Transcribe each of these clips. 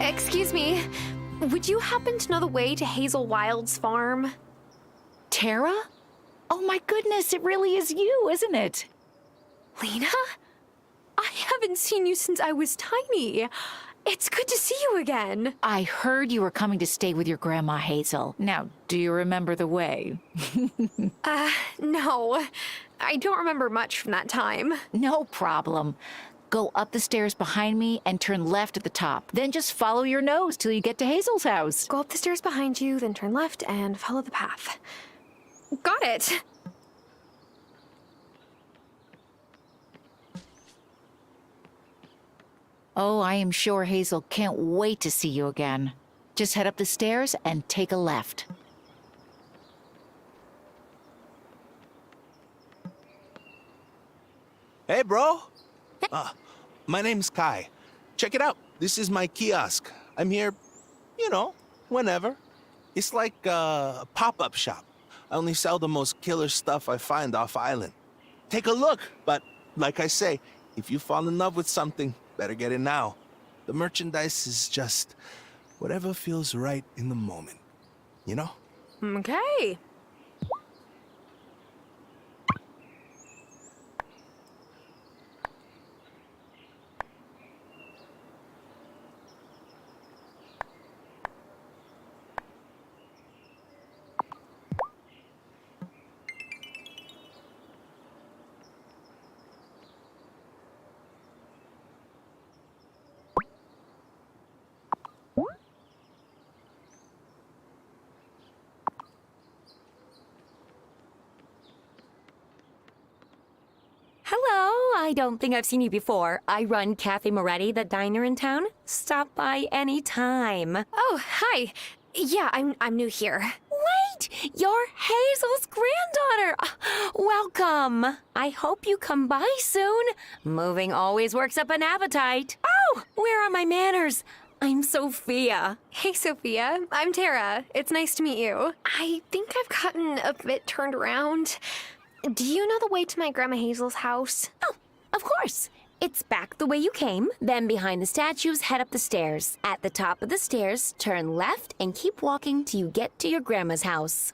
Excuse me, would you happen to know the way to Hazel Wylde's farm? Tara? Oh my goodness, it really is you, isn't it? Lena? I haven't seen you since I was tiny. It's good to see you again. I heard you were coming to stay with your grandma Hazel. Now, do you remember the way? No. I don't remember much from that time. No problem. Go up the stairs behind me and turn left at the top. Then just follow your nose till you get to Hazel's house. Go up the stairs behind you, then turn left and follow the path. Got it. Oh, I am sure Hazel can't wait to see you again. Just head up the stairs and take a left. Hey, bro. My name's Kai. Check it out. This is my kiosk. I'm here, you know, whenever. It's like a pop-up shop. I only sell the most killer stuff I find off island. Take a look, but like I say, if you fall in love with something, better get it now. The merchandise is just whatever feels right in the moment, you know? Okay. Hello, I don't think I've seen you before. I run Cafe Moretti, the diner in town. Stop by any time. Oh, hi. Yeah, I'm new here. Wait, you're Hazel's granddaughter. Welcome. I hope you come by soon. Moving always works up an appetite. Oh, where are my manners? I'm Sophia. Hey, Sophia. I'm Tara. It's nice to meet you. I think I've gotten a bit turned around. Do you know the way to my Grandma Hazel's house? Oh, of course. It's back the way you came, then behind the statues, head up the stairs. At the top of the stairs, turn left and keep walking till you get to your grandma's house.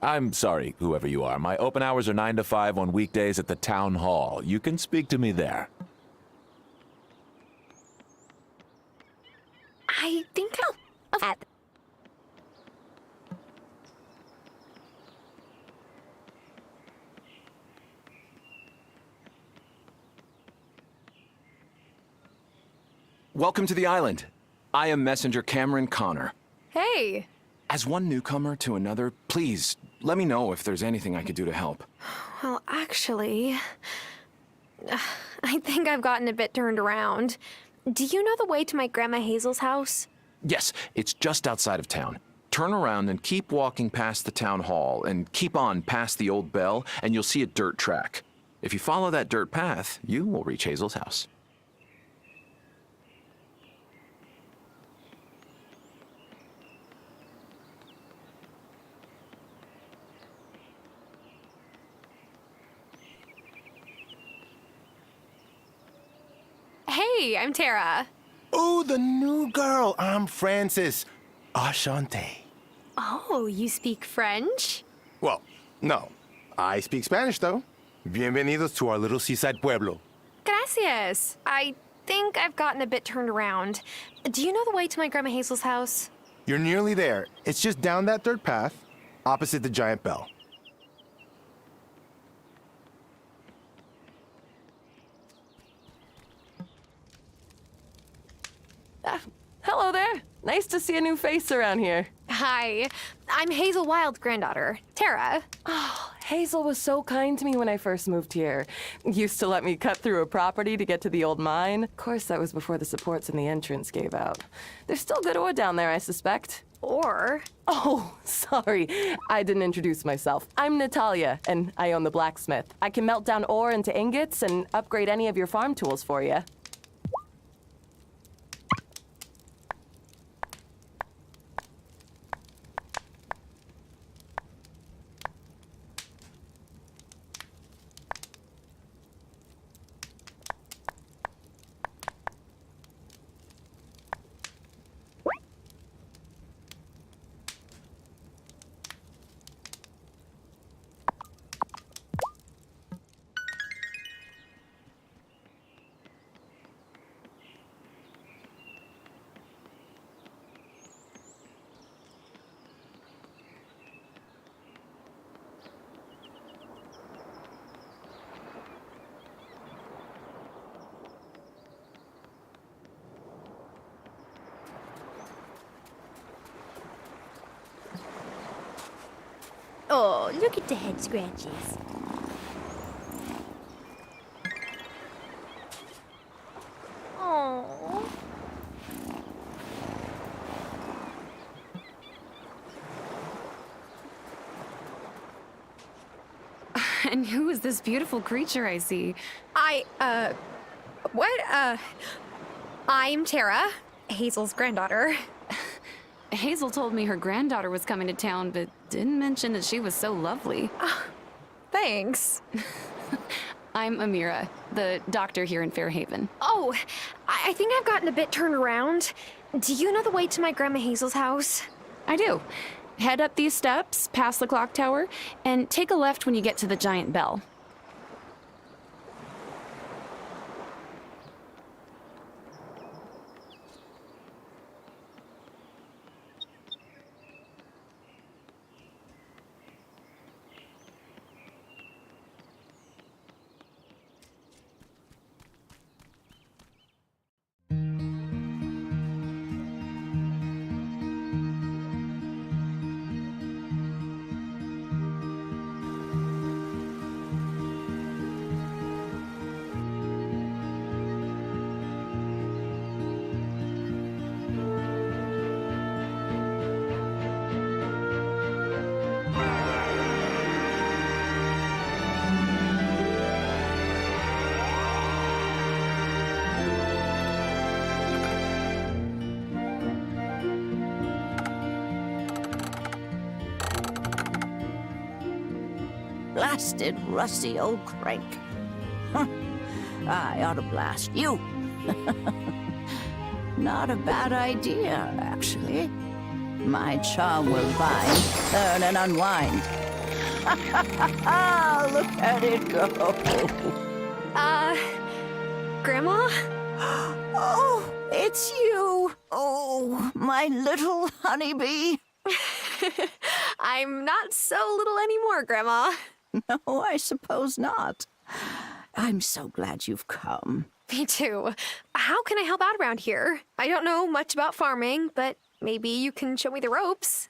I'm sorry, whoever you are. My open hours are 9 to 5 on weekdays at the town hall. You can speak to me there. I think At Welcome to the island. I am Messenger Cameron Connor. Hey. As one newcomer to another, please let me know if there's anything I could do to help. Well, actually, I think I've gotten a bit turned around. Do you know the way to my Grandma Hazel's house? Yes, it's just outside of town. Turn around and keep walking past the town hall and keep on past the old bell and you'll see a dirt track. If you follow that dirt path, you will reach Hazel's house. Hey, I'm Tara. Oh, the new girl. I'm Francis. Ashante. Oh, you speak French? Well, no. I speak Spanish, though. Bienvenidos to our little seaside pueblo. Gracias. I think I've gotten a bit turned around. Do you know the way to my Grandma Hazel's house? You're nearly there. It's just down that dirt path, opposite the giant bell. Hello there. Nice to see a new face around here. Hi, I'm Hazel Wylde's granddaughter, Tara. Hazel was so kind to me when I first moved here. Used to let me cut through a property to get to the old mine. Of course, that was before the supports in the entrance gave out. There's still good ore down there, I suspect. Or... Oh, sorry. I didn't introduce myself. I'm Natalia, and I own the blacksmith. I can melt down ore into ingots and upgrade any of your farm tools for you. Oh, look at the head scratches. Oh. And who is this beautiful creature I see? I'm Tara, Hazel's granddaughter. Hazel told me her granddaughter was coming to town, but didn't mention that she was so lovely. Thanks. I'm Amira, the doctor here in Fairhaven. Oh, I think I've gotten a bit turned around. Do you know the way to my Grandma Hazel's house? I do. Head up these steps, past the clock tower, and take a left when you get to the giant bell. Blasted, rusty old crank. Huh. I ought to blast you. Not a bad idea, actually. My charm will bind, turn, and unwind. Look at it go. Grandma? Oh, it's you. Oh, my little honeybee. I'm not so little anymore, Grandma. No, I suppose not. I'm so glad you've come. Me too. How can I help out around here? I don't know much about farming, but maybe you can show me the ropes.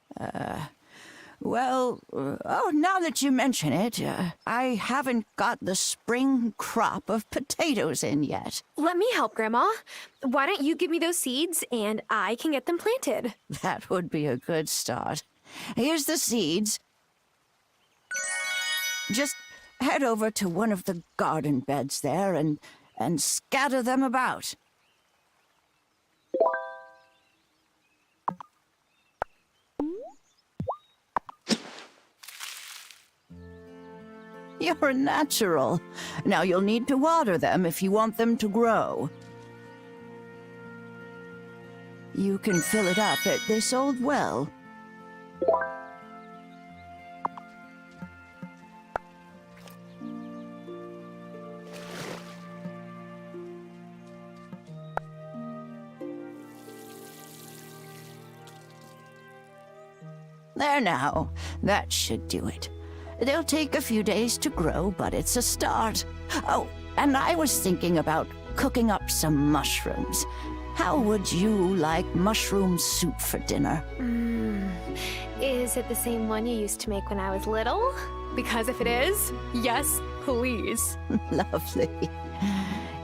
Well, now that you mention it, I haven't got the spring crop of potatoes in yet. Let me help, Grandma. Why don't you give me those seeds and I can get them planted? That would be a good start. Here's the seeds. Just head over to one of the garden beds there and scatter them about. You're a natural. Now you'll need to water them if you want them to grow. You can fill it up at this old well. There now, that should do it. They'll take a few days to grow, but it's a start. Oh, and I was thinking about cooking up some mushrooms. How would you like mushroom soup for dinner? Is it the same one you used to make when I was little? Because if it is, yes, please. Lovely.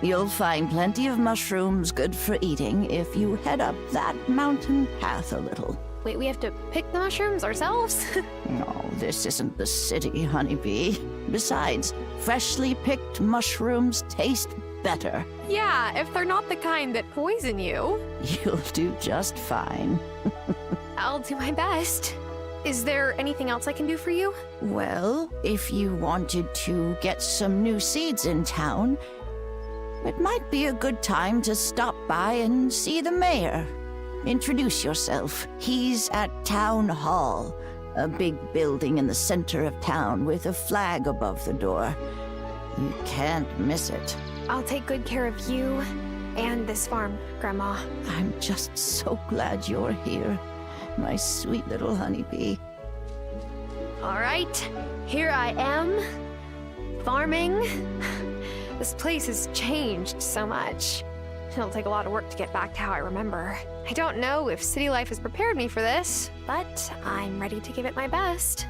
You'll find plenty of mushrooms good for eating if you head up that mountain path a little. Wait, we have to pick the mushrooms ourselves? No, this isn't the city, honeybee. Besides, freshly picked mushrooms taste better. Yeah, if they're not the kind that poison you. You'll do just fine. I'll do my best. Is there anything else I can do for you? Well, if you wanted to get some new seeds in town, it might be a good time to stop by and see the mayor. Introduce yourself. He's at Town Hall, a big building in the center of town with a flag above the door. You can't miss it. I'll take good care of you and this farm, Grandma. I'm just so glad you're here, my sweet little honeybee. All right, here I am, farming. This place has changed so much. It'll take a lot of work to get back to how I remember. I don't know if city life has prepared me for this, but I'm ready to give it my best.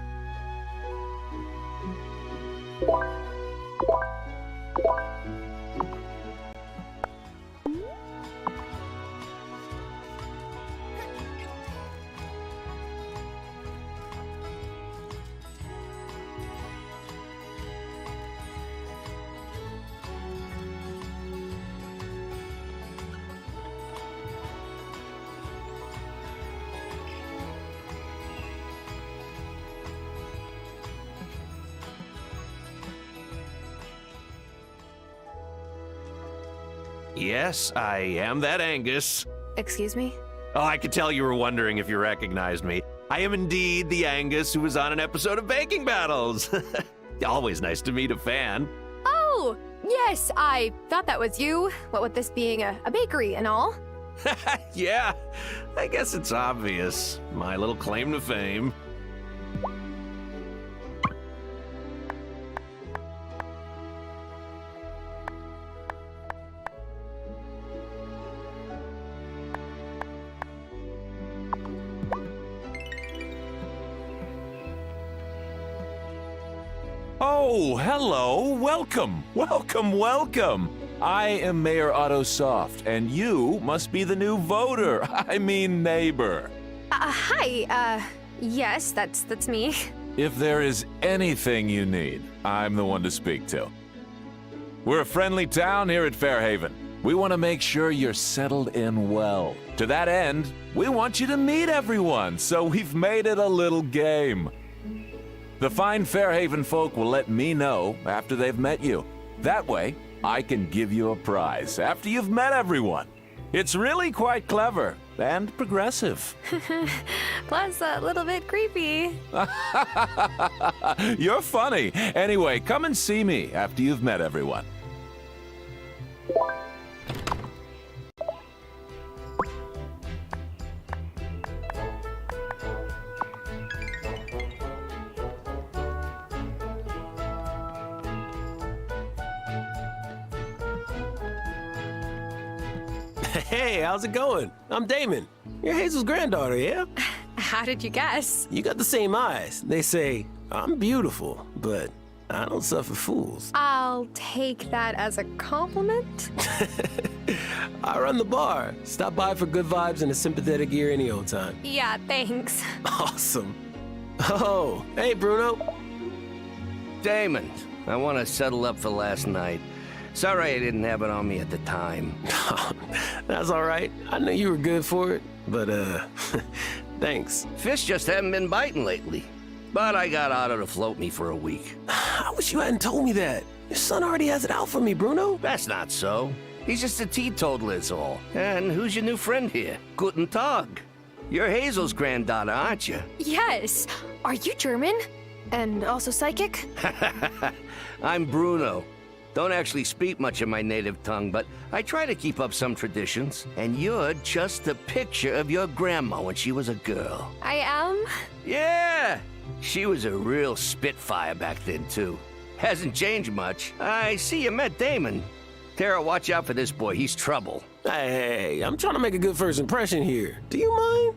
Yes, I am that Angus. Excuse me? Oh, I could tell you were wondering if you recognized me. I am indeed the Angus who was on an episode of Baking Battles. Always nice to meet a fan. Oh, yes, I thought that was you. What with this being a bakery and all. Yeah, I guess it's obvious. My little claim to fame. Oh, hello. Welcome. Welcome. I am Mayor Otto Soft, and you must be the new voter. I mean neighbor. Hi, yes, that's me. If there is anything you need, I'm the one to speak to. We're a friendly town here at Fairhaven. We want to make sure you're settled in well. To that end, we want you to meet everyone, so we've made it a little game. The fine Fairhaven folk will let me know after they've met you. That way, I can give you a prize after you've met everyone. It's really quite clever and progressive. Plus a little bit creepy. You're funny. Anyway, come and see me after you've met everyone. Hey, how's it going? I'm Damon. You're Hazel's granddaughter, yeah? How did you guess? You got the same eyes. They say, I'm beautiful, but I don't suffer fools. I'll take that as a compliment. I run the bar. Stop by for good vibes and a sympathetic ear any old time. Yeah, thanks. Awesome. Oh, hey, Bruno. Damon, I want to settle up for last night. Sorry I didn't have it on me at the time. That's all right. I knew you were good for it, but, thanks. Fish just haven't been biting lately. But I got Otto to float me for a week. I wish you hadn't told me that. Your son already has it out for me, Bruno. That's not so. He's just a teetotaler is all. And who's your new friend here? Guten Tag. You're Hazel's granddaughter, aren't you? Yes. Are you German? And also psychic? I'm Bruno. Don't actually speak much of my native tongue, but I try to keep up some traditions. And you're just a picture of your grandma when she was a girl. I am? Yeah! She was a real spitfire back then, too. Hasn't changed much. I see you met Damon. Tara, watch out for this boy. He's trouble. Hey, I'm trying to make a good first impression here. Do you mind?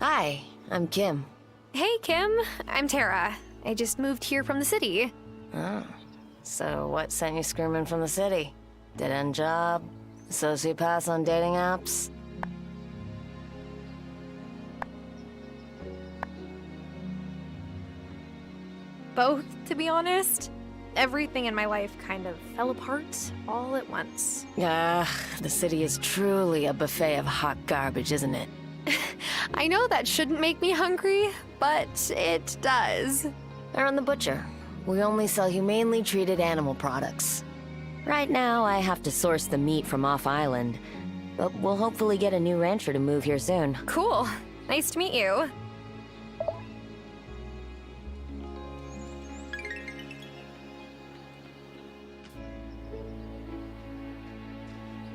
Hi, I'm Kim. Hey, Kim. I'm Tara. I just moved here from the city. Oh, so what sent you screaming from the city? Dead-end job? Sociopaths on dating apps? Both, to be honest. Everything in my life kind of fell apart all at once. Ah, the city is truly a buffet of hot garbage, isn't it? I know that shouldn't make me hungry, but it does. I run the butcher. We only sell humanely treated animal products. Right now, I have to source the meat from off-island, but we'll hopefully get a new rancher to move here soon. Cool. Nice to meet you.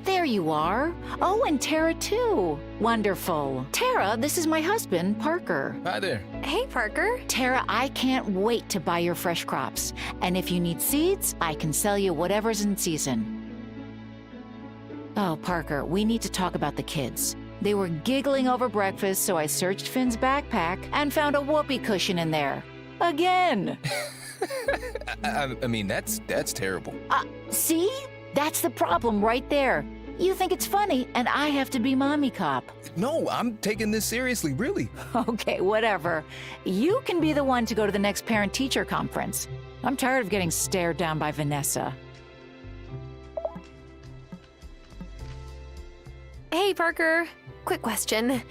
There you are. Oh, and Tara too. Wonderful. Tara, this is my husband, Parker. Hi there. Hey, Parker. Tara, I can't wait to buy your fresh crops. And if you need seeds, I can sell you whatever's in season. Oh, Parker, we need to talk about the kids. They were giggling over breakfast, so I searched Finn's backpack and found a whoopee cushion in there. Again. I mean, that's terrible. See? That's the problem right there. You think it's funny, and I have to be mommy cop. No, I'm taking this seriously, really. Okay, whatever. You can be the one to go to the next parent-teacher conference. I'm tired of getting stared down by Vanessa. Hey, Parker. Quick question.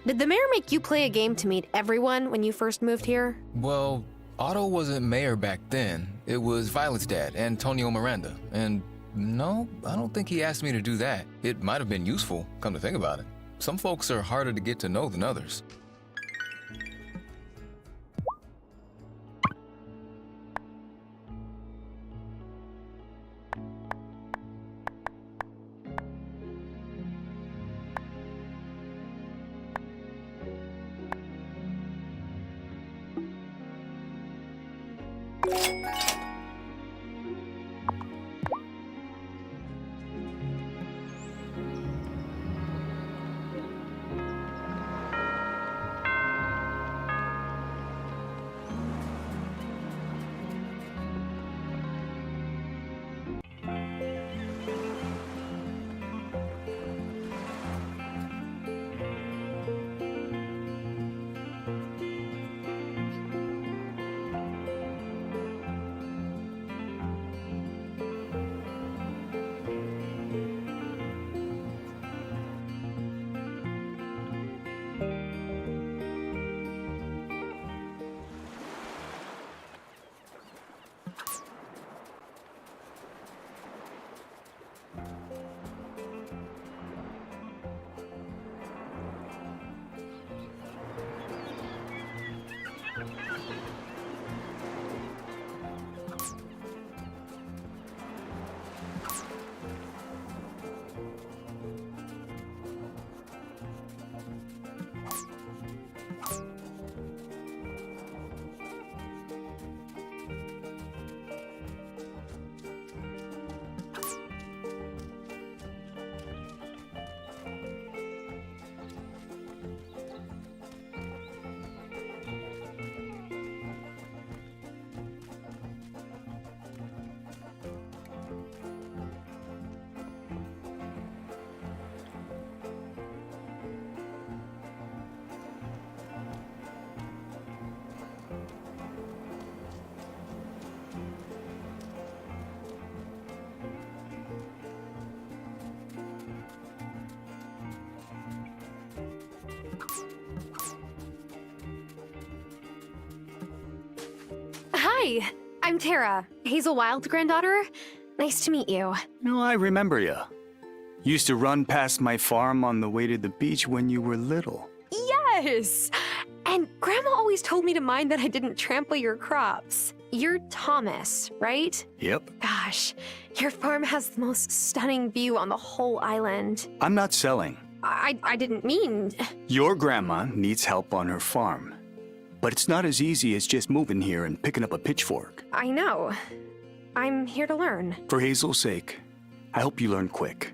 Did the mayor make you play a game to meet everyone when you first moved here? Well, Otto wasn't mayor back then. It was Violet's dad, Antonio Miranda. And no, I don't think he asked me to do that. It might have been useful, come to think about it. Some folks are harder to get to know than others. Hi, I'm Tara, Hazel Wylde's granddaughter. Nice to meet you. No, I remember you. Used to run past my farm on the way to the beach when you were little. Yes! And Grandma always told me to mind that I didn't trample your crops. You're Thomas, right? Yep. Gosh, your farm has the most stunning view on the whole island. I'm not selling. I didn't mean... Your grandma needs help on her farm. But it's not as easy as just moving here and picking up a pitchfork. I know. I'm here to learn. For Hazel's sake, I hope you learn quick.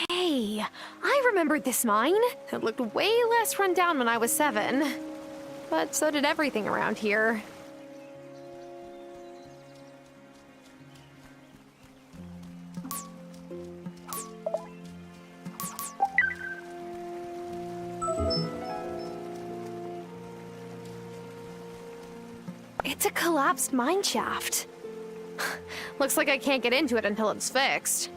Hey, I remembered this mine. It looked way less run down when I was 7. But so did everything around here. It's a collapsed mine shaft. Looks like I can't get into it until it's fixed.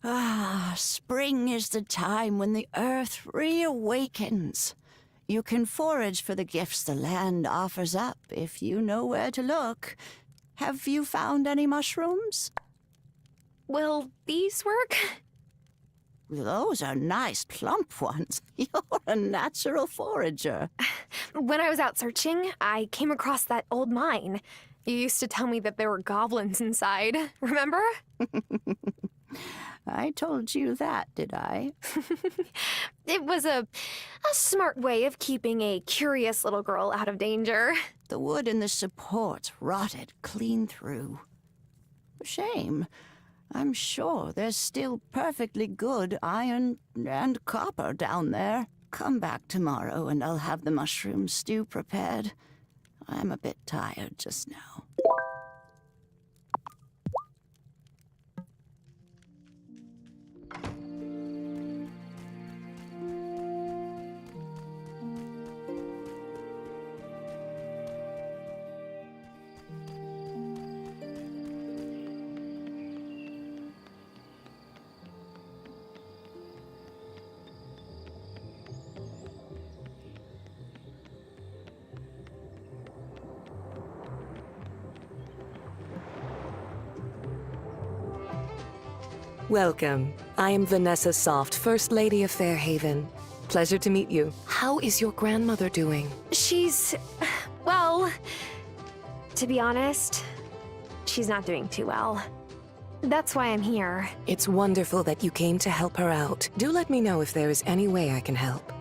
Ah, spring is the time when the earth reawakens. You can forage for the gifts the land offers up if you know where to look. Have you found any mushrooms? Will these work? Those are nice, plump ones. You're a natural forager. When I was out searching, I came across that old mine. You used to tell me that there were goblins inside, remember? I told you that, did I? It was a smart way of keeping a curious little girl out of danger. The wood in the supports rotted clean through. Shame. I'm sure there's still perfectly good iron and copper down there. Come back tomorrow and I'll have the mushroom stew prepared. I'm a bit tired just now. Welcome. I am Vanessa Soft, First Lady of Fairhaven. Pleasure to meet you. How is your grandmother doing? She's... well... to be honest, she's not doing too well. That's why I'm here. It's wonderful that you came to help her out. Do let me know if there is any way I can help.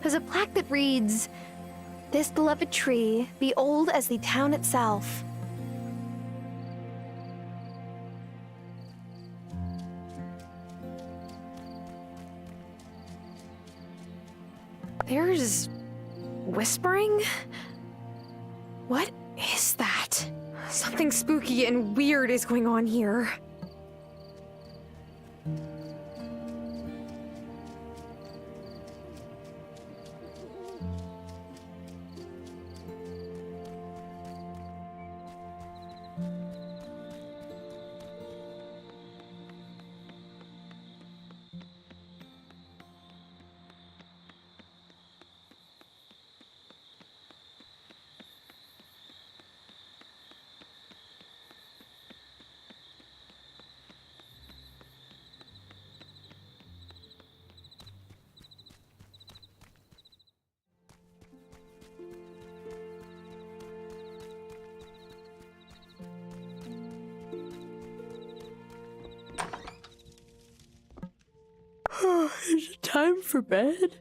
There's a plaque that reads, "This beloved tree, be old as the town itself." There's whispering? What is that? Something spooky and weird is going on here. Is it time for bed?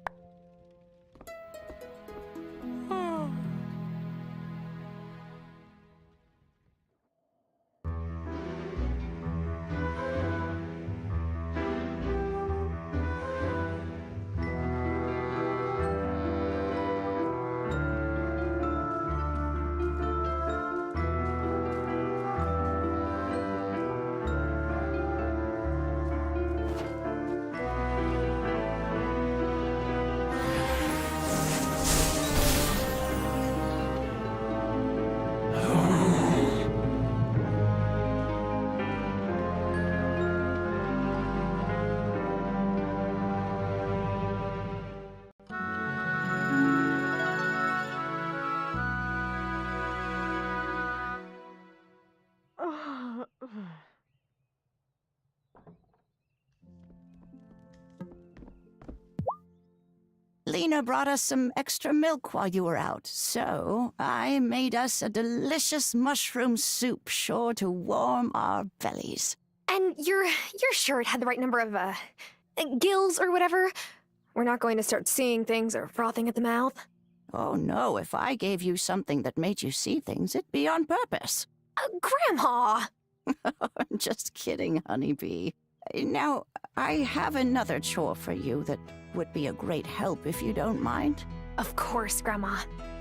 Lena brought us some extra milk while you were out, so I made us a delicious mushroom soup sure to warm our bellies. And you're sure it had the right number of, gills or whatever? We're not going to start seeing things or frothing at the mouth? Oh no, if I gave you something that made you see things, it'd be on purpose. Grandma! I'm just kidding, honeybee. Now, I have another chore for you that would be a great help if you don't mind. Of course, Grandma.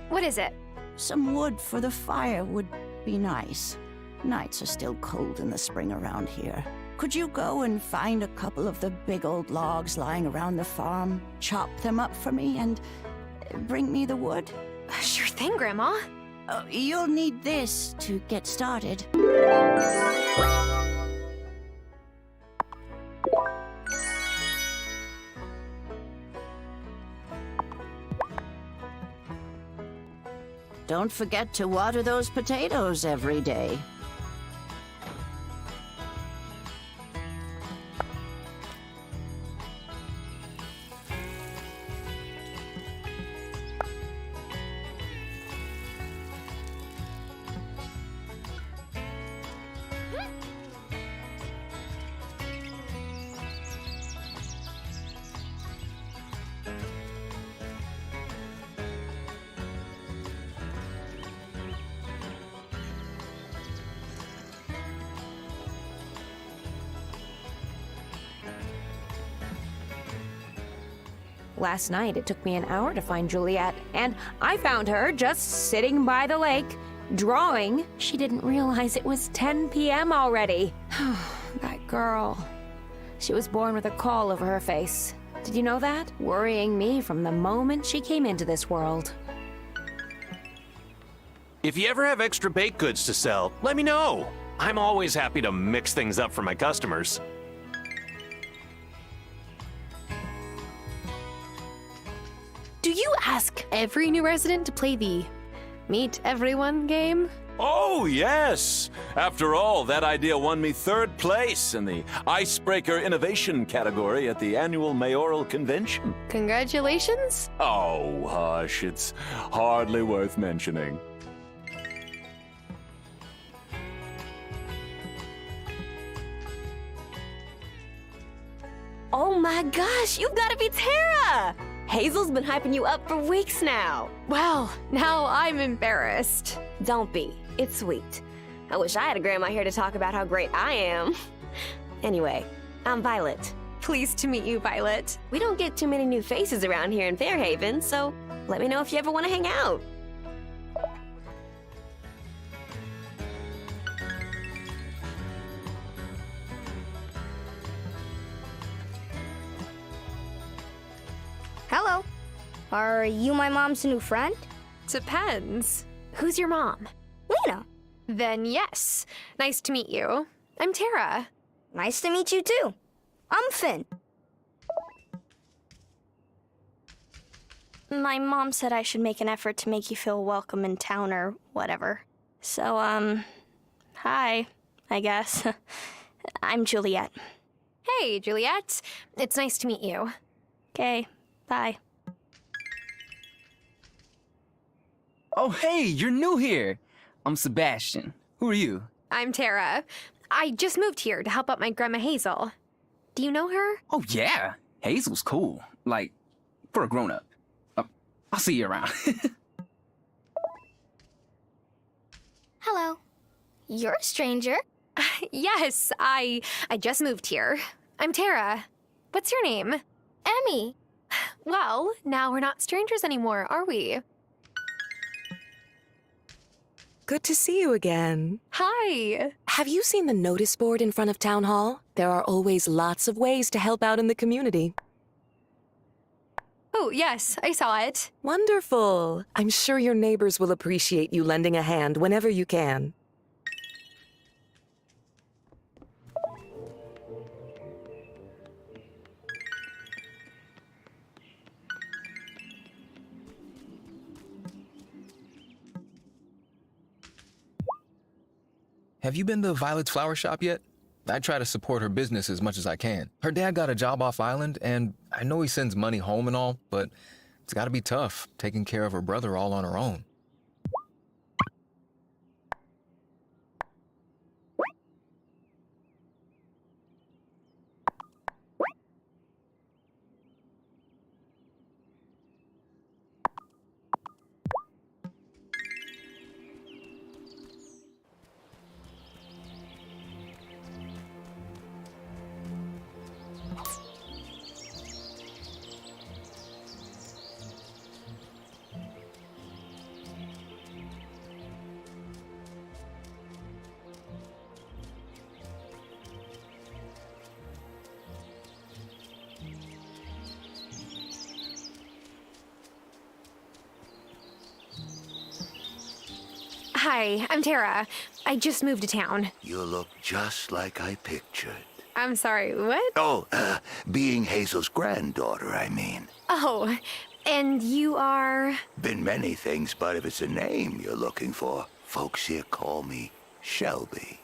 What is it? Some wood for the fire would be nice. Nights are still cold in the spring around here. Could you go and find a couple of the big old logs lying around the farm, chop them up for me, and bring me the wood? Sure thing, Grandma. You'll need this to get started. Don't forget to water those potatoes every day. Last night, it took me an hour to find Juliet, and I found her just sitting by the lake, drawing. She didn't realize it was 10 p.m. already. That girl. She was born with a caul over her face. Did you know that? Worrying me from the moment she came into this world. If you ever have extra baked goods to sell, let me know. I'm always happy to mix things up for my customers. Do you ask every new resident to play the Meet Everyone game? Oh, yes! After all, that idea won me 3rd place in the Icebreaker Innovation category at the annual mayoral convention. Congratulations? Oh, hush, it's hardly worth mentioning. Oh my gosh, you've got to be Tara! Hazel's been hyping you up for weeks now. Well, now I'm embarrassed. Don't be. It's sweet. I wish I had a grandma here to talk about how great I am. Anyway, I'm Violet. Pleased to meet you, Violet. We don't get too many new faces around here in Fairhaven, so let me know if you ever want to hang out. Hello. Are you my mom's new friend? Depends. Who's your mom? Lena. Then yes. Nice to meet you. I'm Tara. Nice to meet you too. I'm Finn. My mom said I should make an effort to make you feel welcome in town or whatever. So, hi, I guess. I'm Juliet. Hey, Juliet. It's nice to meet you. Okay, bye. Oh, hey, you're new here. I'm Sebastian. Who are you? I'm Tara. I just moved here to help out my grandma Hazel. Do you know her? Oh, yeah. Hazel's cool. Like, for a grown-up. I'll see you around. Hello. You're a stranger. Yes, I just moved here. I'm Tara. What's your name? Emmy. Well, now we're not strangers anymore, are we? Good to see you again. Hi. Have you seen the notice board in front of Town Hall? There are always lots of ways to help out in the community. Oh, yes, I saw it. Wonderful. I'm sure your neighbors will appreciate you lending a hand whenever you can. Have you been to Violet's flower shop yet? I try to support her business as much as I can. Her dad got a job off island, and I know he sends money home and all, but it's gotta be tough taking care of her brother all on her own. Hi, I'm Tara. I just moved to town. You look just like I pictured. I'm sorry, what? Oh, being Hazel's granddaughter, I mean. Oh, and you are? Been many things, but if it's a name you're looking for, folks here call me Shelby.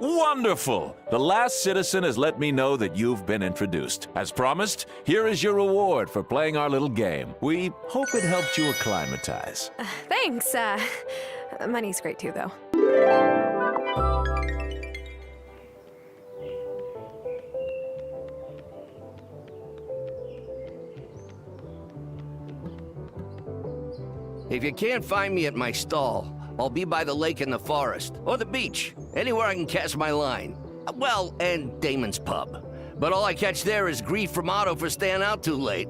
Wonderful! The last citizen has let me know that you've been introduced. As promised, here is your reward for playing our little game. We hope it helped you acclimatize. Thanks. Money's great too, though. If you can't find me at my stall, I'll be by the lake in the forest, or the beach, anywhere I can cast my line. Well, and Damon's pub. But all I catch there is grief from Otto for staying out too late.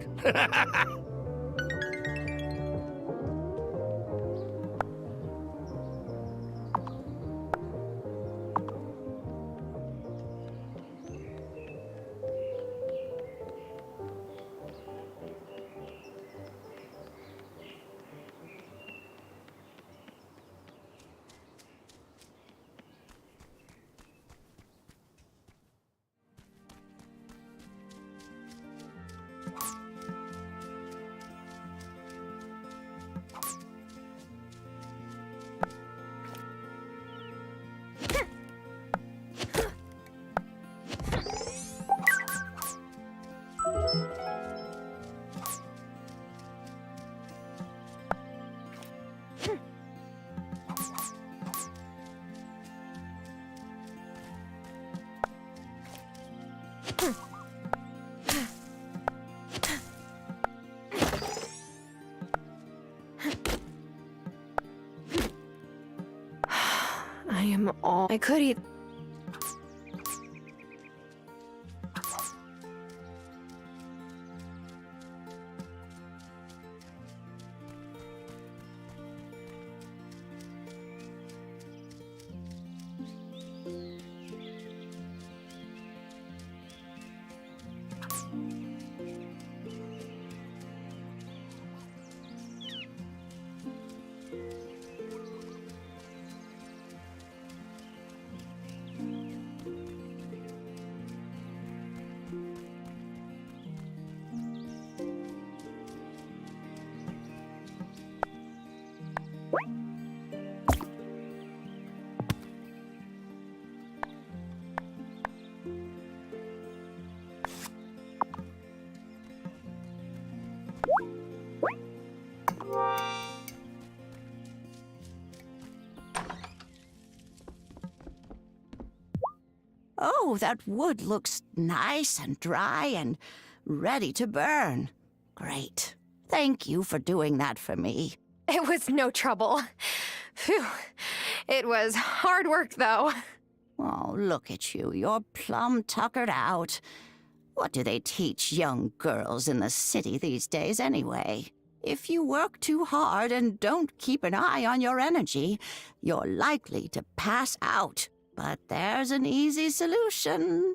I could eat. Oh, that wood looks nice and dry and ready to burn. Great. Thank you for doing that for me. It was no trouble. Phew. It was hard work, though. Oh, look at you. You're plumb tuckered out. What do they teach young girls in the city these days, anyway? If you work too hard and don't keep an eye on your energy, you're likely to pass out. But there's an easy solution.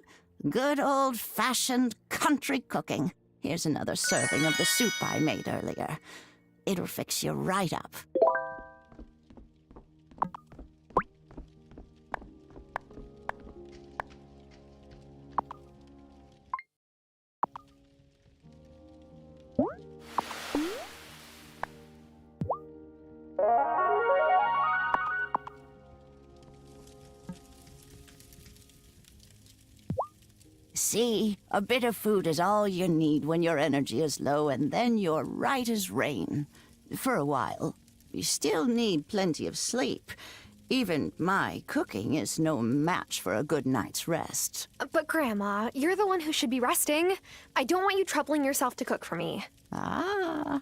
Good old-fashioned country cooking. Here's another serving of the soup I made earlier. It'll fix you right up. See, a bit of food is all you need when your energy is low, and then you're right as rain. For a while. You still need plenty of sleep. Even my cooking is no match for a good night's rest. But Grandma, you're the one who should be resting. I don't want you troubling yourself to cook for me. Ah,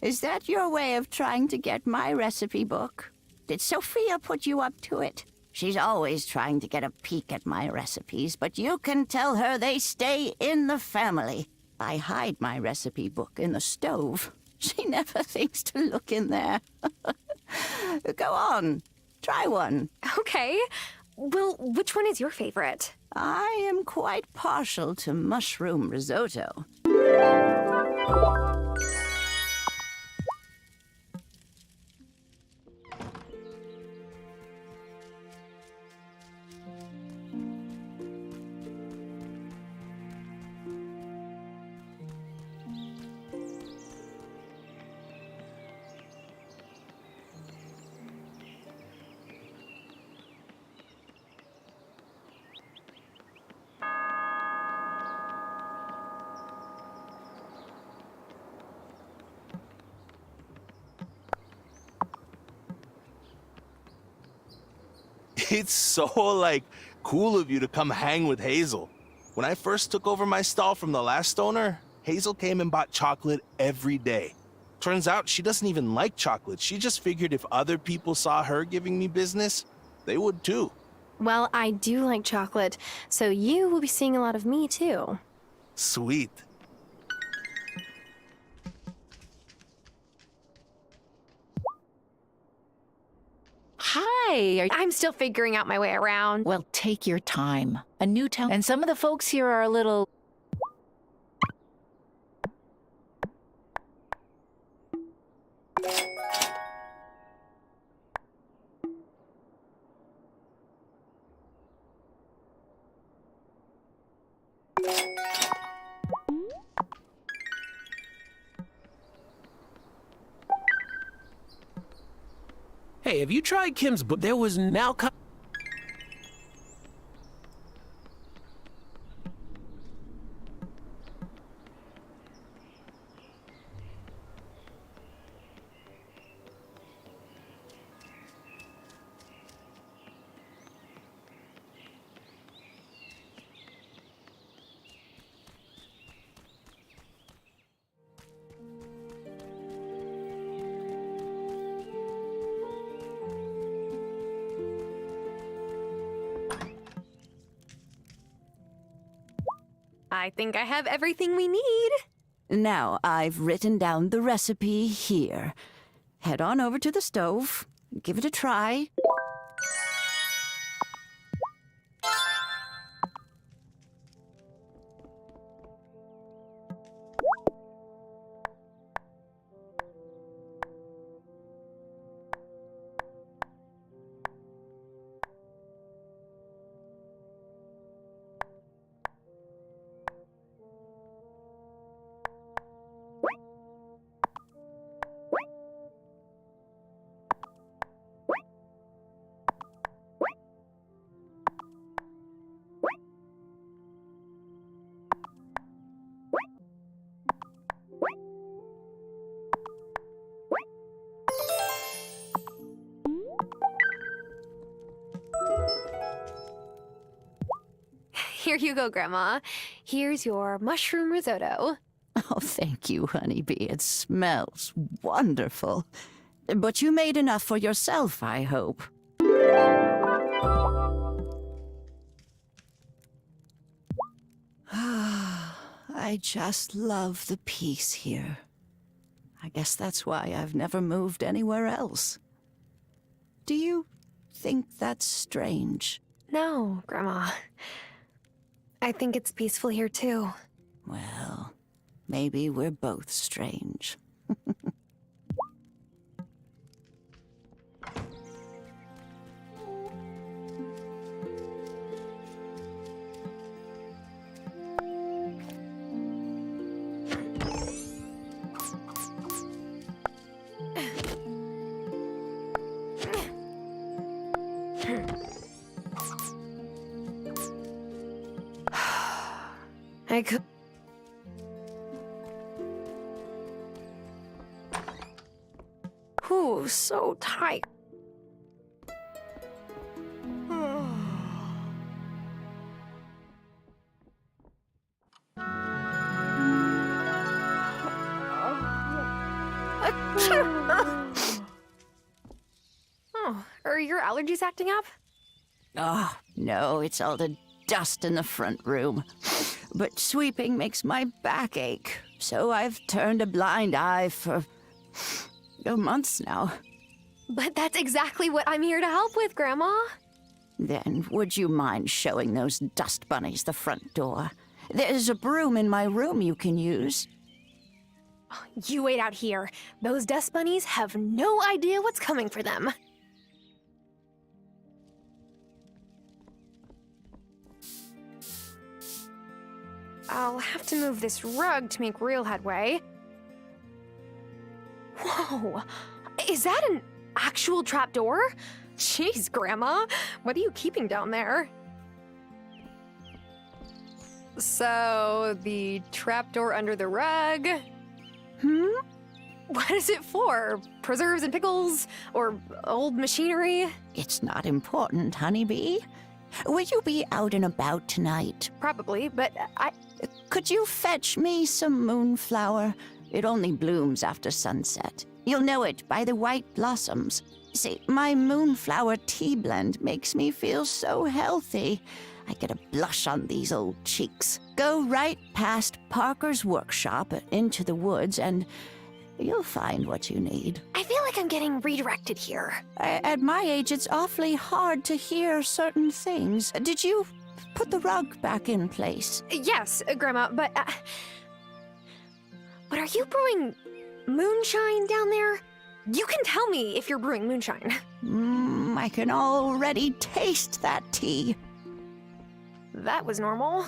is that your way of trying to get my recipe book? Did Sophia put you up to it? She's always trying to get a peek at my recipes, but you can tell her they stay in the family. I hide my recipe book in the stove. She never thinks to look in there. Go on, try one. Okay. Well, which one is your favorite? I am quite partial to mushroom risotto. It's so, cool of you to come hang with Hazel. When I first took over my stall from the last owner, Hazel came and bought chocolate every day. Turns out she doesn't even like chocolate. She just figured if other people saw her giving me business, they would too. Well, I do like chocolate, so you will be seeing a lot of me, too. Sweet. Hi! I'm still figuring out my way around. Well, take your time. A new town, and some of the folks here are a little... Hey, have you tried Kim's book? There was now... I think I have everything we need. Now, I've written down the recipe here. Head on over to the stove. Give it a try. Here you go, Grandma. Here's your mushroom risotto. Oh, thank you, honeybee. It smells wonderful. But you made enough for yourself, I hope. I just love the peace here. I guess that's why I've never moved anywhere else. Do you think that's strange? No, Grandma. I think it's peaceful here, too. Well, maybe we're both strange. I could... Ooh, so tight. Oh, are your allergies acting up? Oh, no, it's all the dust in the front room. But sweeping makes my back ache, so I've turned a blind eye for months now. But that's exactly what I'm here to help with, Grandma. Then would you mind showing those dust bunnies the front door? There's a broom in my room you can use. You wait out here. Those dust bunnies have no idea what's coming for them. I'll have to move this rug to make real headway. Whoa! Is that an actual trapdoor? Jeez, Grandma, what are you keeping down there? So, the trapdoor under the rug? What is it for? Preserves and pickles? Or old machinery? It's not important, honeybee. Will you be out and about tonight? Probably, but Could you fetch me some moonflower? It only blooms after sunset. You'll know it by the white blossoms. See, my moonflower tea blend makes me feel so healthy. I get a blush on these old cheeks. Go right past Parker's workshop into the woods and you'll find what you need. I feel like I'm getting redirected here. At my age, it's awfully hard to hear certain things. Did you put the rug back in place? Yes, Grandma, but are you brewing moonshine down there? You can tell me if you're brewing moonshine. I can already taste that tea. That was normal.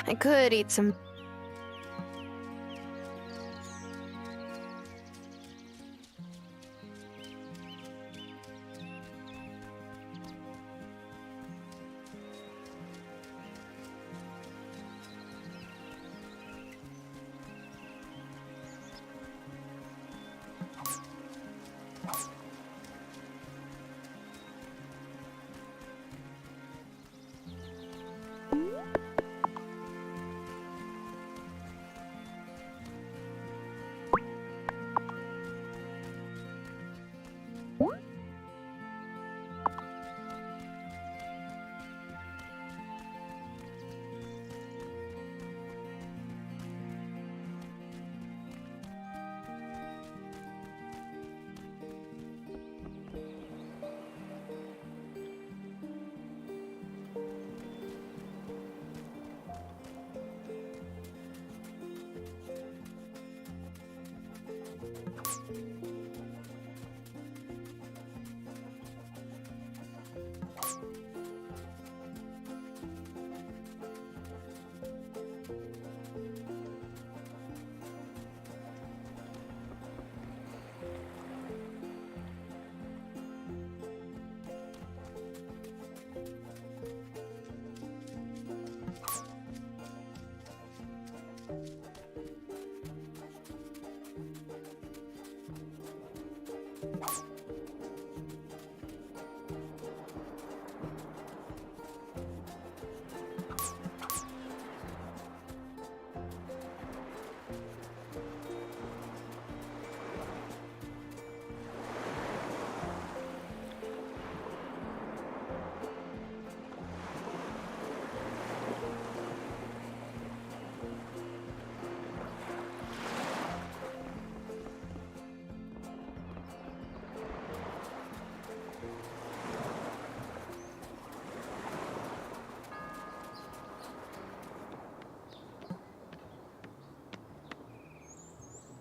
I could eat some.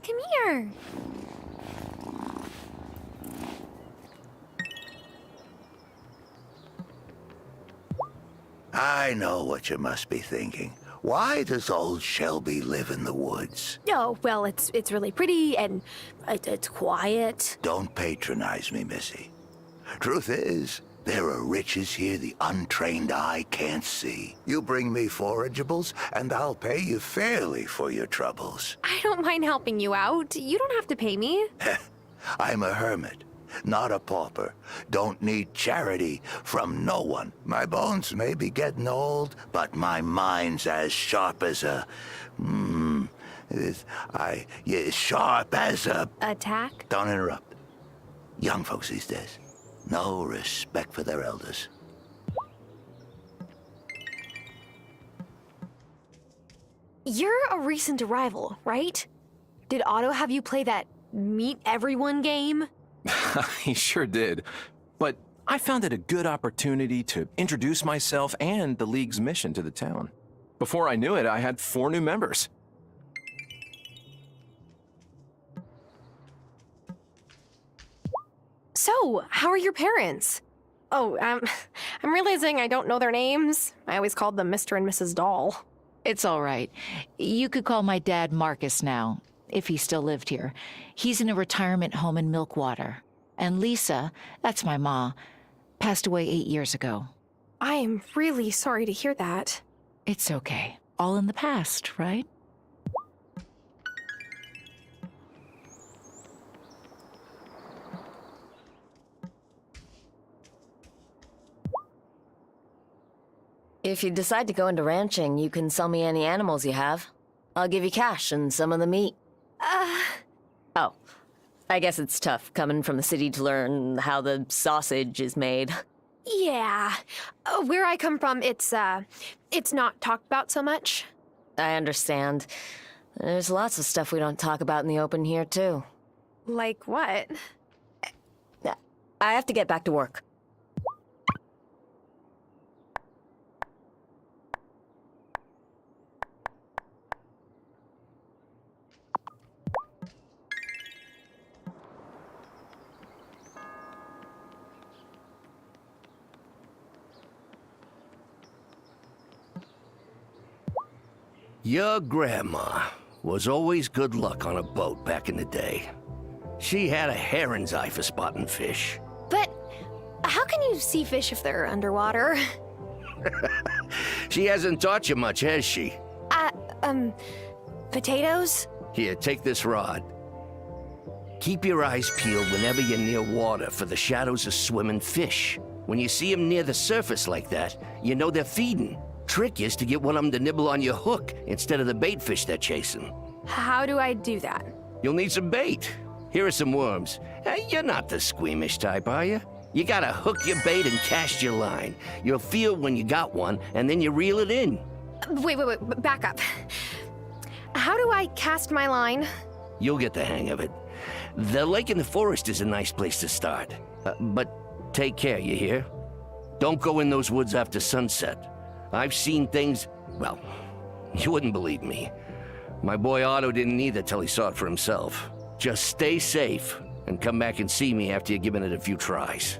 Come here. I know what you must be thinking. Why does old Shelby live in the woods? Oh, well, it's really pretty and it's quiet. Don't patronize me, Missy. Truth is, there are riches here the untrained eye can't see. You bring me forageables, and I'll pay you fairly for your troubles. I don't mind helping you out. You don't have to pay me. I'm a hermit, not a pauper. Don't need charity from no one. My bones may be getting old, but my mind's as sharp as a... sharp as a... Attack? Don't interrupt. Young folks these days. No respect for their elders. You're a recent arrival, right? Did Otto have you play that meet everyone game? He sure did. But I found it a good opportunity to introduce myself and the League's mission to the town. Before I knew it, I had 4 new members. So, how are your parents? Oh, I'm realizing I don't know their names. I always called them Mr. and Mrs. Doll. It's all right. You could call my dad Marcus now, if he still lived here. He's in a retirement home in Milkwater. And Lisa, that's my ma, passed away 8 years ago. I am really sorry to hear that. It's okay. All in the past, right? If you decide to go into ranching, you can sell me any animals you have. I'll give you cash and some of the meat. Oh, I guess it's tough coming from the city to learn how the sausage is made. Yeah. Where I come from, it's not talked about so much. I understand. There's lots of stuff we don't talk about in the open here, too. Like what? I have to get back to work. Your grandma was always good luck on a boat back in the day. She had a heron's eye for spotting fish. But how can you see fish if they're underwater? She hasn't taught you much, has she? Potatoes? Here, take this rod. Keep your eyes peeled whenever you're near water for the shadows of swimming fish. When you see them near the surface like that, you know they're feeding. Trick is to get one of them to nibble on your hook instead of the bait fish they're chasing. How do I do that? You'll need some bait. Here are some worms. You're not the squeamish type, are you? You gotta hook your bait and cast your line. You'll feel when you got one, and then you reel it in. Wait, back up. How do I cast my line? You'll get the hang of it. The lake in the forest is a nice place to start. But take care, you hear? Don't go in those woods after sunset. I've seen things, well, you wouldn't believe me. My boy Otto didn't either till he saw it for himself. Just stay safe and come back and see me after you've given it a few tries.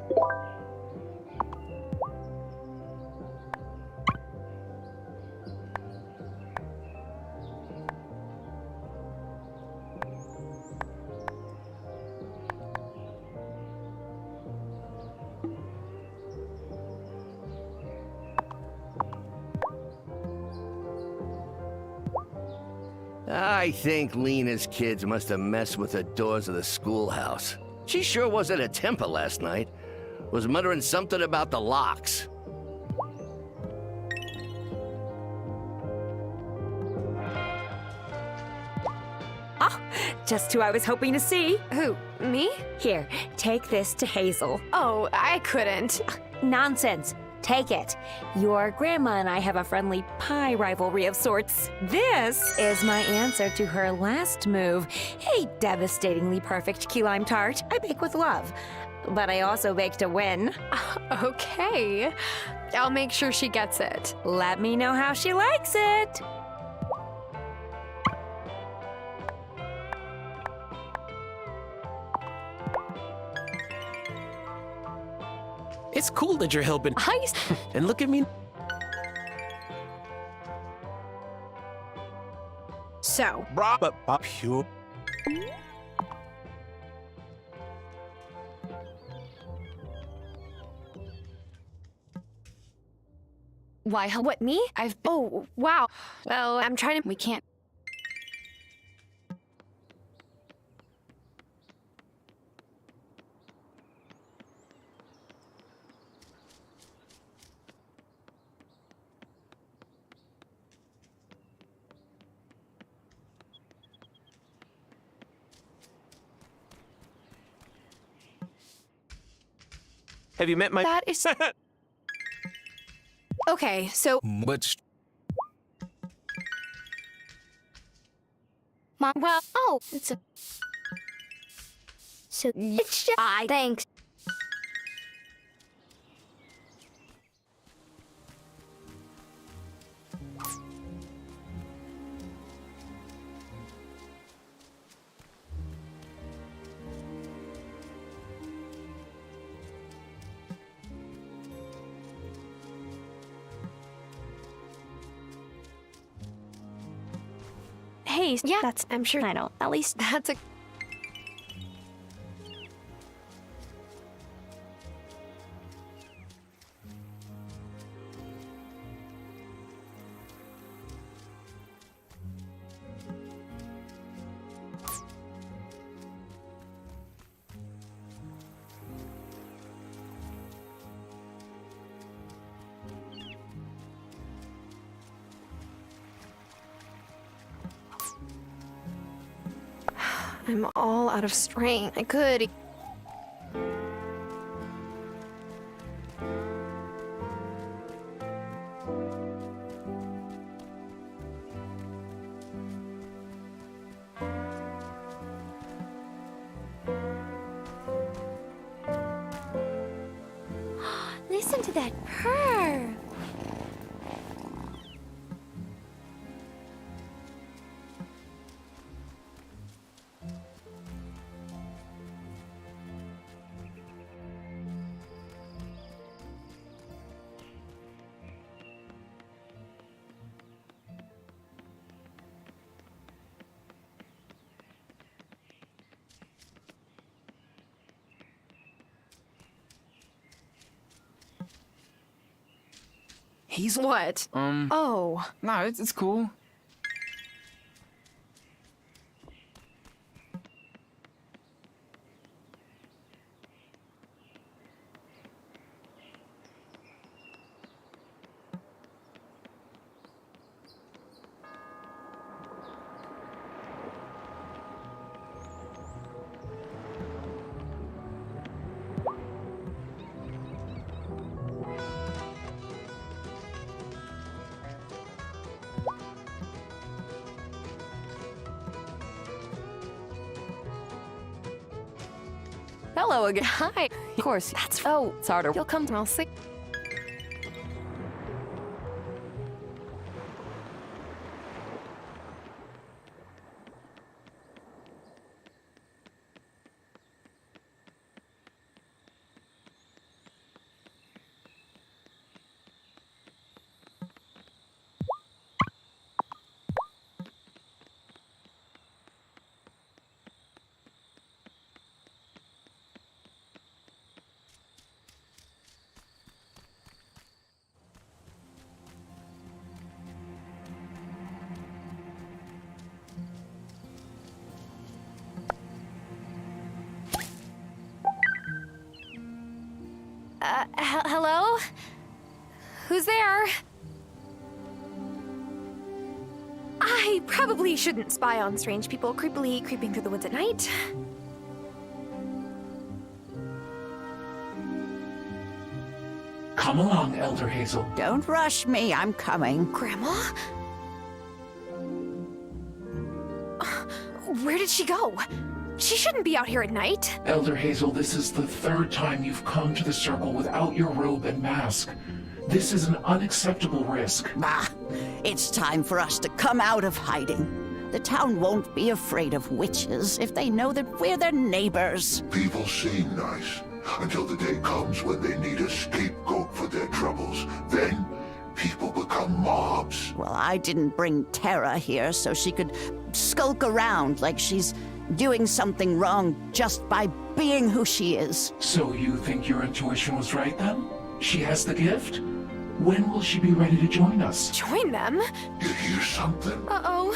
I think Lena's kids must have messed with the doors of the schoolhouse. She sure was at a temper last night. Was muttering something about the locks. Oh, just who I was hoping to see. Who, me? Here, take this to Hazel. Oh, I couldn't. Nonsense. Take it. Your grandma and I have a friendly pie rivalry of sorts. This is my answer to her last move. A devastatingly perfect key lime tart I bake with love. But I also bake to win. Okay. I'll make sure she gets it. Let me know how she likes it. It's cool that you're helping. And look at me. So. Why, what, me? Oh, wow. Well, I'm trying to. We can't. Have you met my... That is... Okay, so... Which... Mom, well, oh, it's a... So, it's just... Thanks. Hey, Yeah, I'm sure... I don't. At least That's a... I'm all out of strain. I could... listen to that purr. He's what? Oh. Nah, it's cool. Hello again. Hi. Of course. That's it's harder. You'll come smell sick. Hello? Who's there? I probably shouldn't spy on strange people creepily creeping through the woods at night. Come along, Elder Hazel. Don't rush me, I'm coming. Grandma? Where did she go? She shouldn't be out here at night. Elder Hazel, this is the third time you've come to the circle without your robe and mask. This is an unacceptable risk. Bah! It's time for us to come out of hiding. The town won't be afraid of witches if they know that we're their neighbors. People seem nice until the day comes when they need a scapegoat for their troubles. Then, people become mobs. Well, I didn't bring Tara here so she could skulk around like she's doing something wrong just by being who she is. So you think your intuition was right then? She has the gift? When will she be ready to join us? Join them? You hear something? Uh-oh.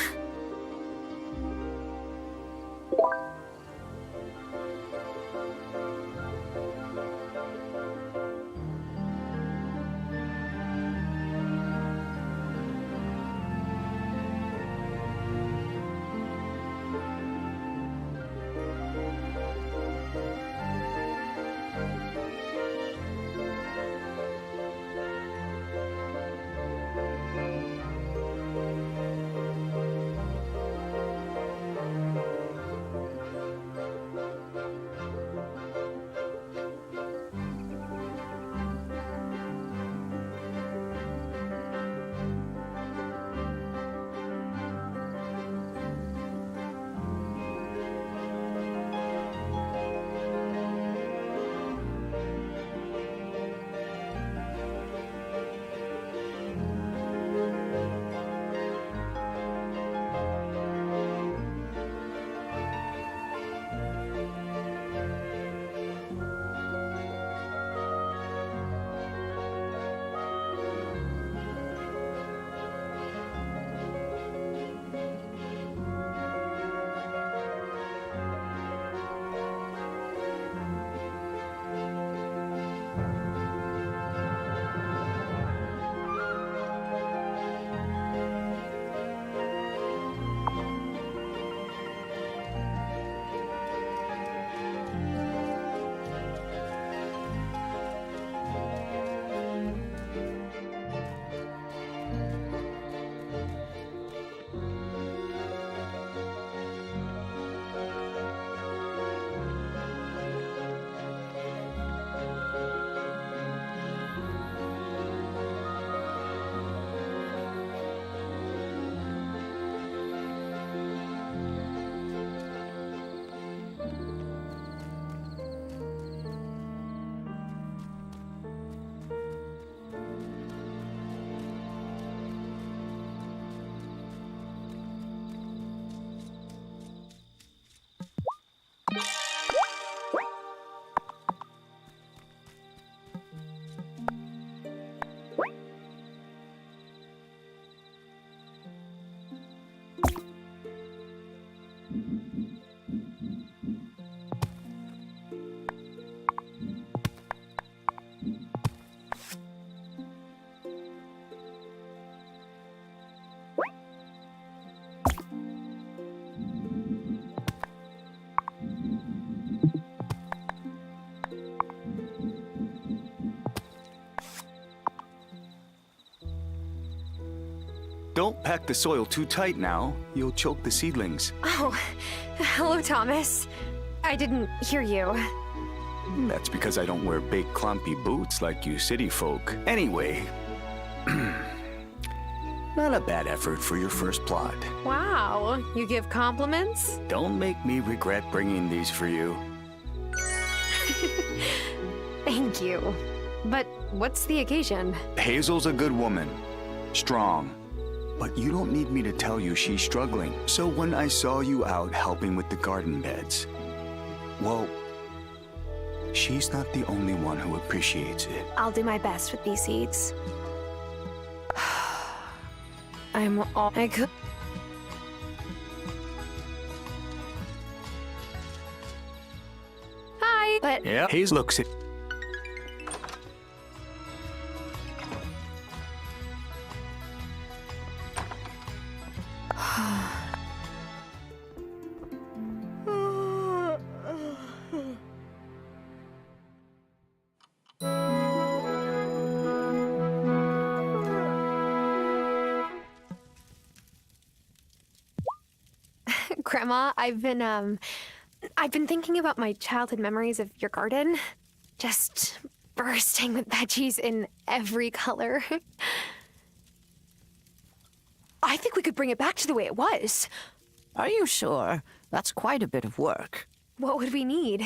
Don't pack the soil too tight now. You'll choke the seedlings. Oh, hello, Thomas. I didn't hear you. That's because I don't wear big clumpy boots like you city folk. Anyway, not a bad effort for your first plot. Wow, you give compliments? Don't make me regret bringing these for you. Thank you. But what's the occasion? Hazel's a good woman. Strong. But you don't need me to tell you she's struggling. So when I saw you out helping with the garden beds, well, she's not the only one who appreciates it. I'll do my best with these seeds. I'm all I could. Hi, but Yeah, Hazel looks at... Grandma, I've been thinking about my childhood memories of your garden. Just bursting with veggies in every color. I think we could bring it back to the way it was. Are you sure? That's quite a bit of work. What would we need?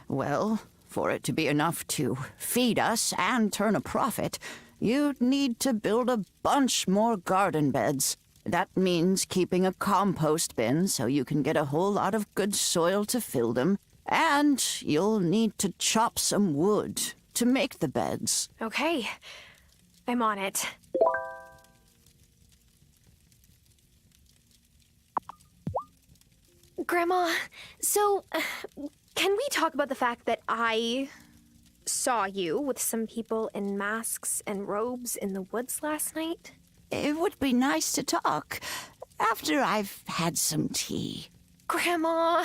Well, for it to be enough to feed us and turn a profit, you'd need to build a bunch more garden beds. That means keeping a compost bin so you can get a whole lot of good soil to fill them. And you'll need to chop some wood to make the beds. Okay, I'm on it. Grandma, so can we talk about the fact that I saw you with some people in masks and robes in the woods last night? It would be nice to talk after I've had some tea. Grandma.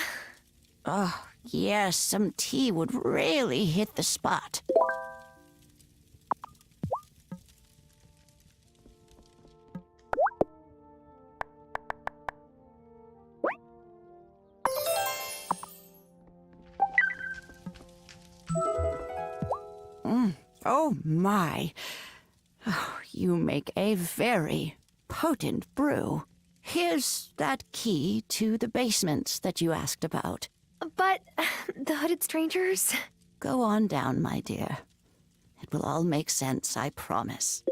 Oh, yes, some tea would really hit the spot. Oh, my. Oh, you make a very potent brew. Here's that key to the basement that you asked about. But the hooded strangers? Go on down, my dear. It will all make sense, I promise.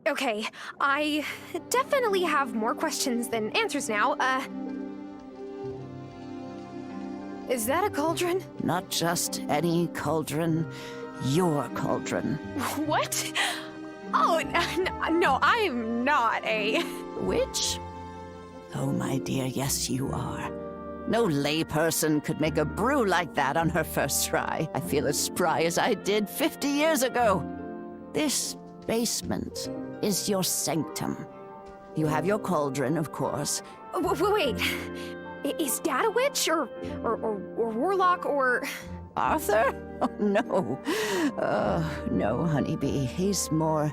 Okay, I definitely have more questions than answers now. Is that a cauldron? Not just any cauldron, your cauldron. What? Oh, no, I'm not a... Witch? Oh, my dear, yes, you are. No layperson could make a brew like that on her first try. I feel as spry as I did 50 years ago. This basement is your sanctum. You have your cauldron, of course. Wait. Is Dad a witch, or warlock, or... Arthur? Oh, no. No, honeybee. He's more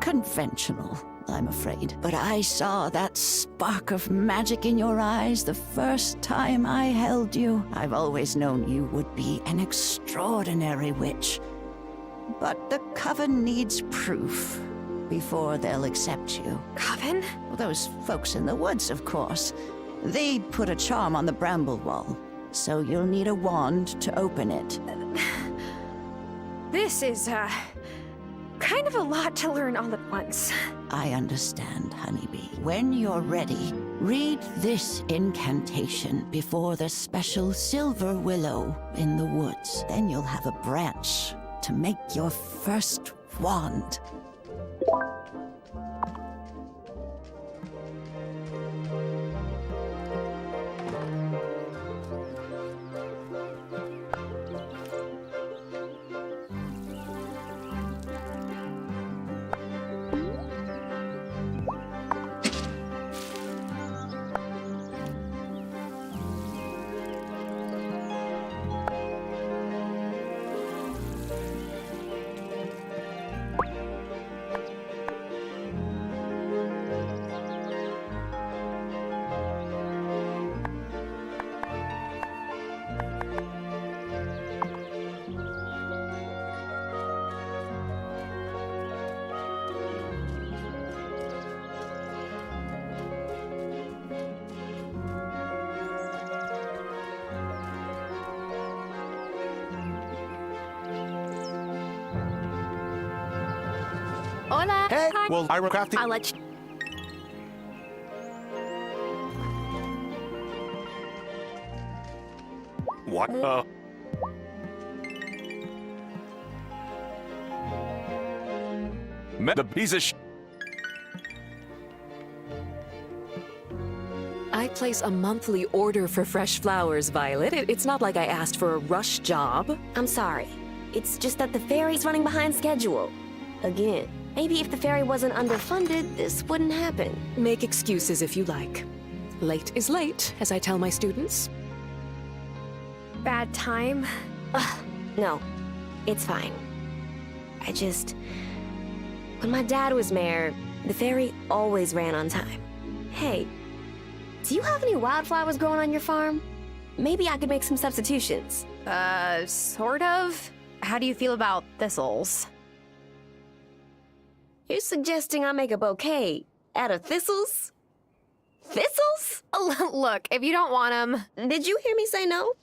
conventional, I'm afraid. But I saw that spark of magic in your eyes the first time I held you. I've always known you would be an extraordinary witch. But the Coven needs proof before they'll accept you. Coven? Well, those folks in the woods, of course. They'd put a charm on the bramble wall, so you'll need a wand to open it. This is, kind of a lot to learn all at once. I understand, honeybee. When you're ready, read this incantation before the special silver willow in the woods. Then you'll have a branch to make your first wand. Hola. Hey, Hi. well, Ira crafting. I'll let you. What? The piece of I place a monthly order for fresh flowers, Violet. It's not like I asked for a rush job. I'm sorry. It's just that the ferry's running behind schedule. Again. Maybe if the ferry wasn't underfunded, this wouldn't happen. Make excuses if you like. Late is late, as I tell my students. Bad time. No, it's fine. When my dad was mayor, the ferry always ran on time. Hey, do you have any wildflowers growing on your farm? Maybe I could make some substitutions. Sort of. How do you feel about thistles? You're suggesting I make a bouquet out of thistles? Thistles? Look, if you don't want them... Did you hear me say no?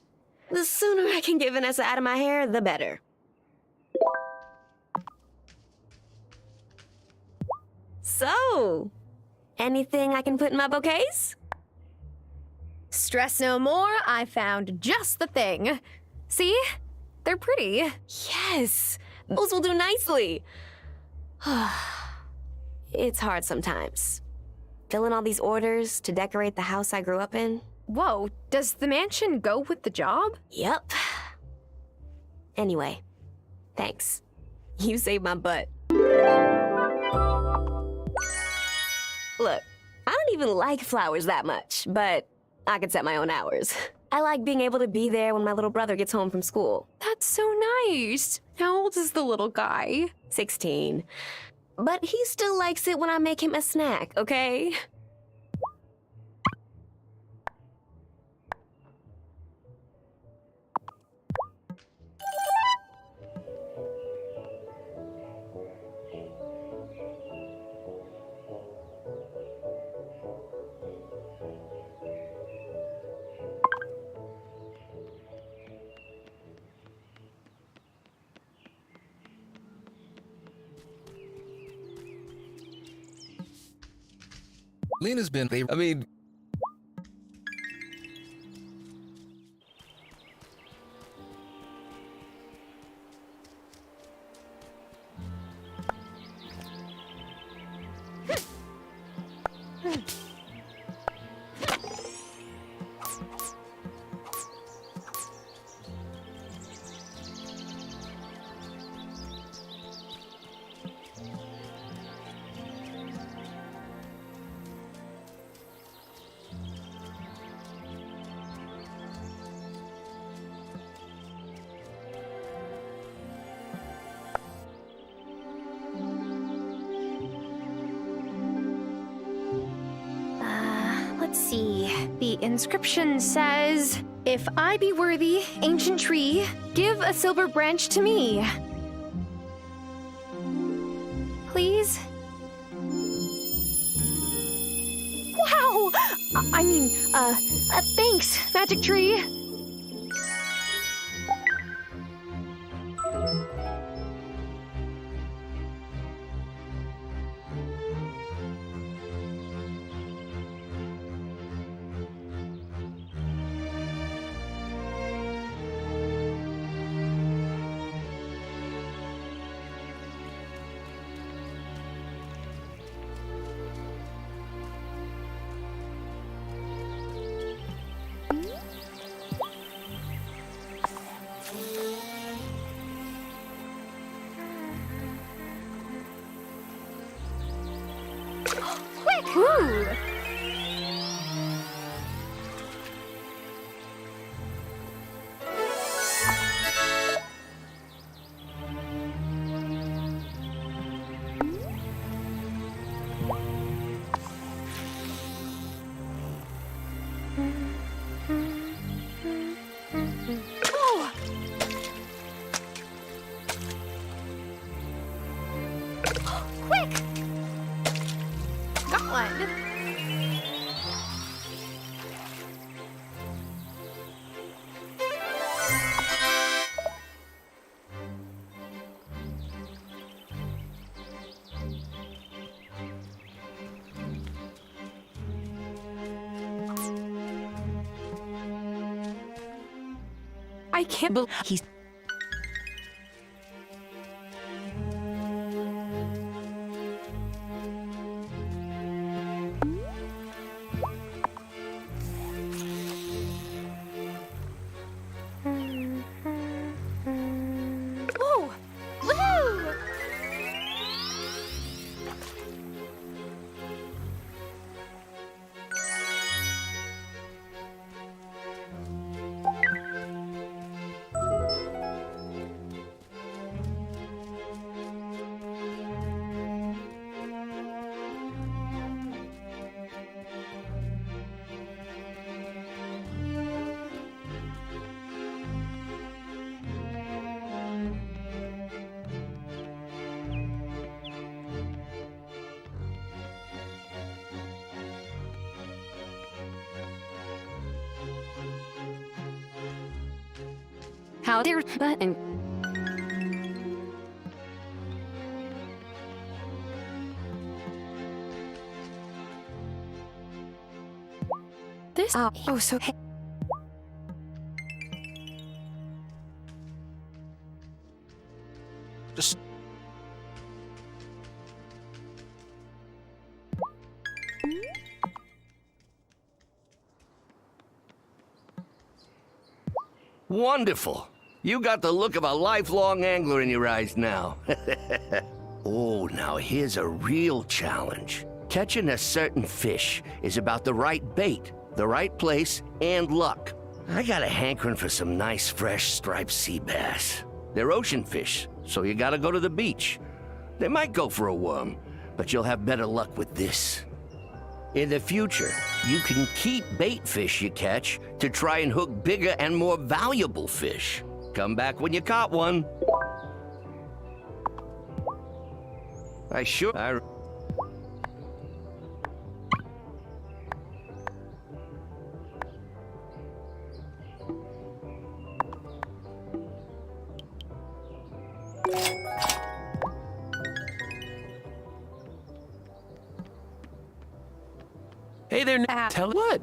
The sooner I can get Vanessa out of my hair, the better. So, anything I can put in my bouquets? Stress no more, I found just the thing. See? They're pretty. Yes, those will do nicely. It's hard sometimes. Filling all these orders to decorate the house I grew up in. Whoa, does the mansion go with the job? Yep. Anyway, thanks. You saved my butt. Look, I don't even like flowers that much, but I could set my own hours. I like being able to be there when my little brother gets home from school. That's so nice. How old is the little guy? 16. But he still likes it when I make him a snack, okay? Lena's been, Let's see. The inscription says, "If I be worthy, ancient tree, give a silver branch to me." Please? Wow! Thanks, magic tree. Quick! Ooh! Oh! Quick! Got one. I can't believe he's. Woo! Woo! How dare and This oh so Just Wonderful. You got the look of a lifelong angler in your eyes now. Oh, now here's a real challenge. Catching a certain fish is about the right bait, the right place, and luck. I got a hankering for some nice, fresh striped sea bass. They're ocean fish, so you gotta go to the beach. They might go for a worm, but you'll have better luck with this. In the future, you can keep bait fish you catch to try and hook bigger and more valuable fish. Come back when you caught one. Hey there, tell what?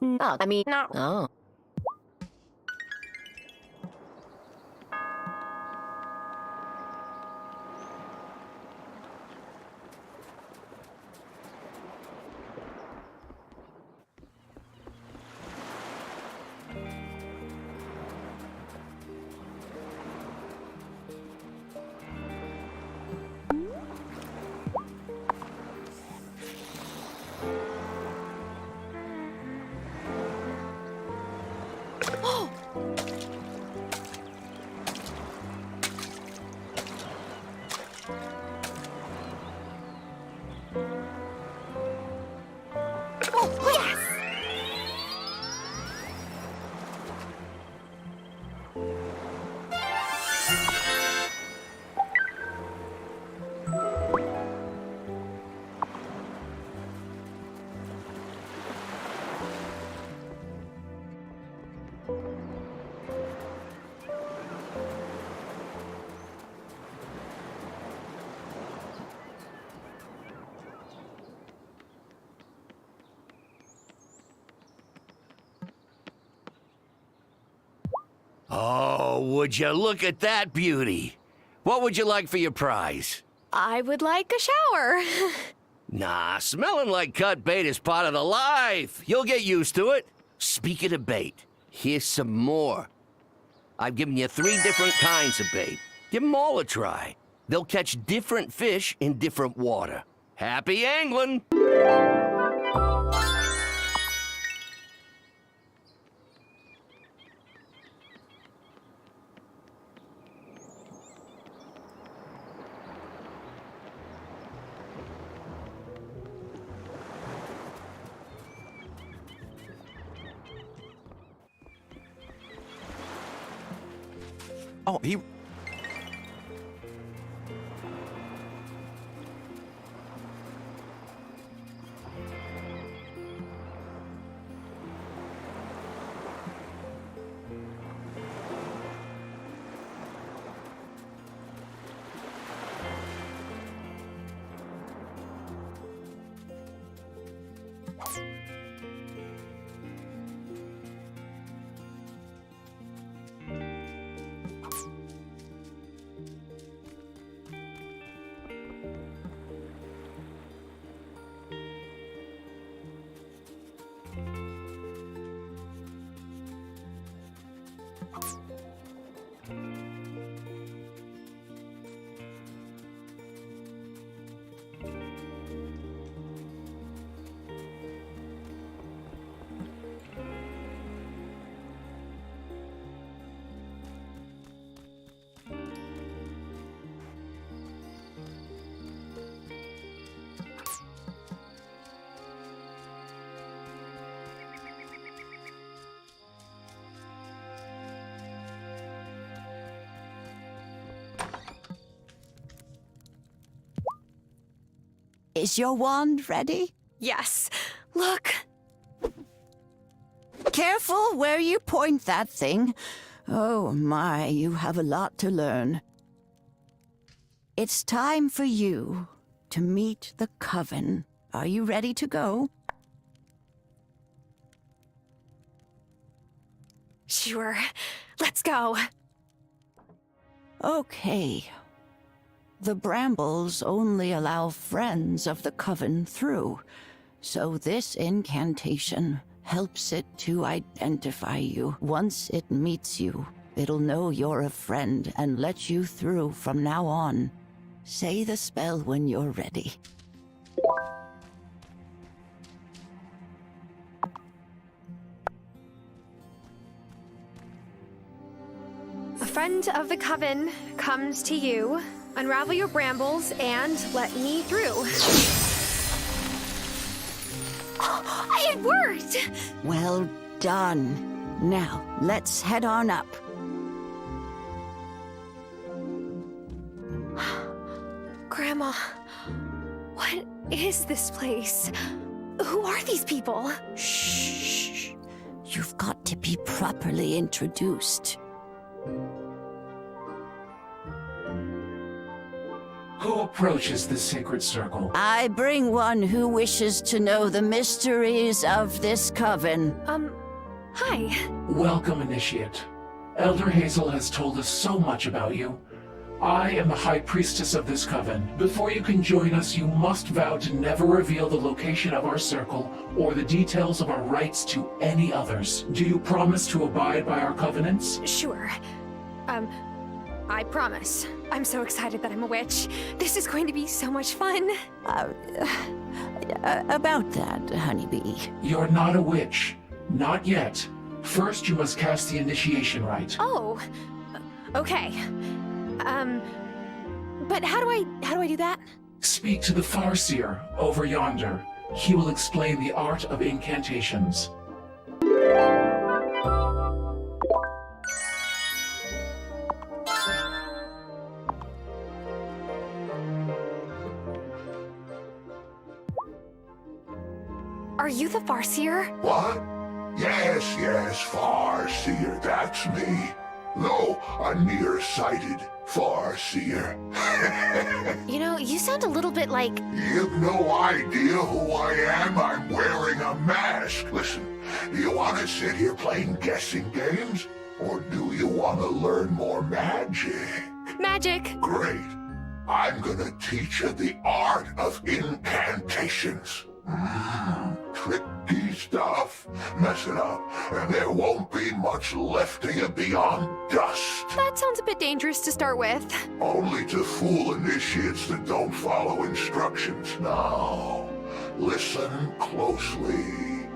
No, I mean, no. Oh. Oh, would you look at that beauty? What would you like for your prize? I would like a shower. Nah, smelling like cut bait is part of the life. You'll get used to it. Speaking of bait, here's some more. I've given you 3 different kinds of bait. Give them all a try. They'll catch different fish in different water. Happy angling! Oh, he... Is your wand ready? Yes. Look. Careful where you point that thing. Oh my, you have a lot to learn. It's time for you to meet the Coven. Are you ready to go? Sure. Let's go. Okay. The brambles only allow friends of the Coven through, so this incantation helps it to identify you. Once it meets you, it'll know you're a friend and let you through from now on. Say the spell when you're ready. A friend of the Coven comes to you. Unravel your brambles and let me through. It worked! Well done. Now, let's head on up. Grandma, what is this place? Who are these people? Shh. You've got to be properly introduced. Who approaches the sacred circle? I bring one who wishes to know the mysteries of this coven. Hi. Welcome, Initiate. Elder Hazel has told us so much about you. I am the High Priestess of this coven. Before you can join us, you must vow to never reveal the location of our circle or the details of our rites to any others. Do you promise to abide by our covenants? Sure. I promise. I'm so excited that I'm a witch. This is going to be so much fun. About that, honeybee. You're not a witch. Not yet. First, you must cast the initiation rite. Oh. Okay. But how do I do that? Speak to the Farseer over yonder. He will explain the art of incantations. Are you the Farseer? What? Yes, Farseer, that's me. Though a nearsighted Farseer. You know, you sound a little bit like... You've no idea who I am. I'm wearing a mask. Listen, do you want to sit here playing guessing games? Or do you want to learn more magic? Magic! Great. I'm gonna teach you the art of incantations. Tricky stuff. Mess it up, and there won't be much left of you beyond dust. That sounds a bit dangerous to start with. Only to fool initiates that don't follow instructions. Now, listen closely.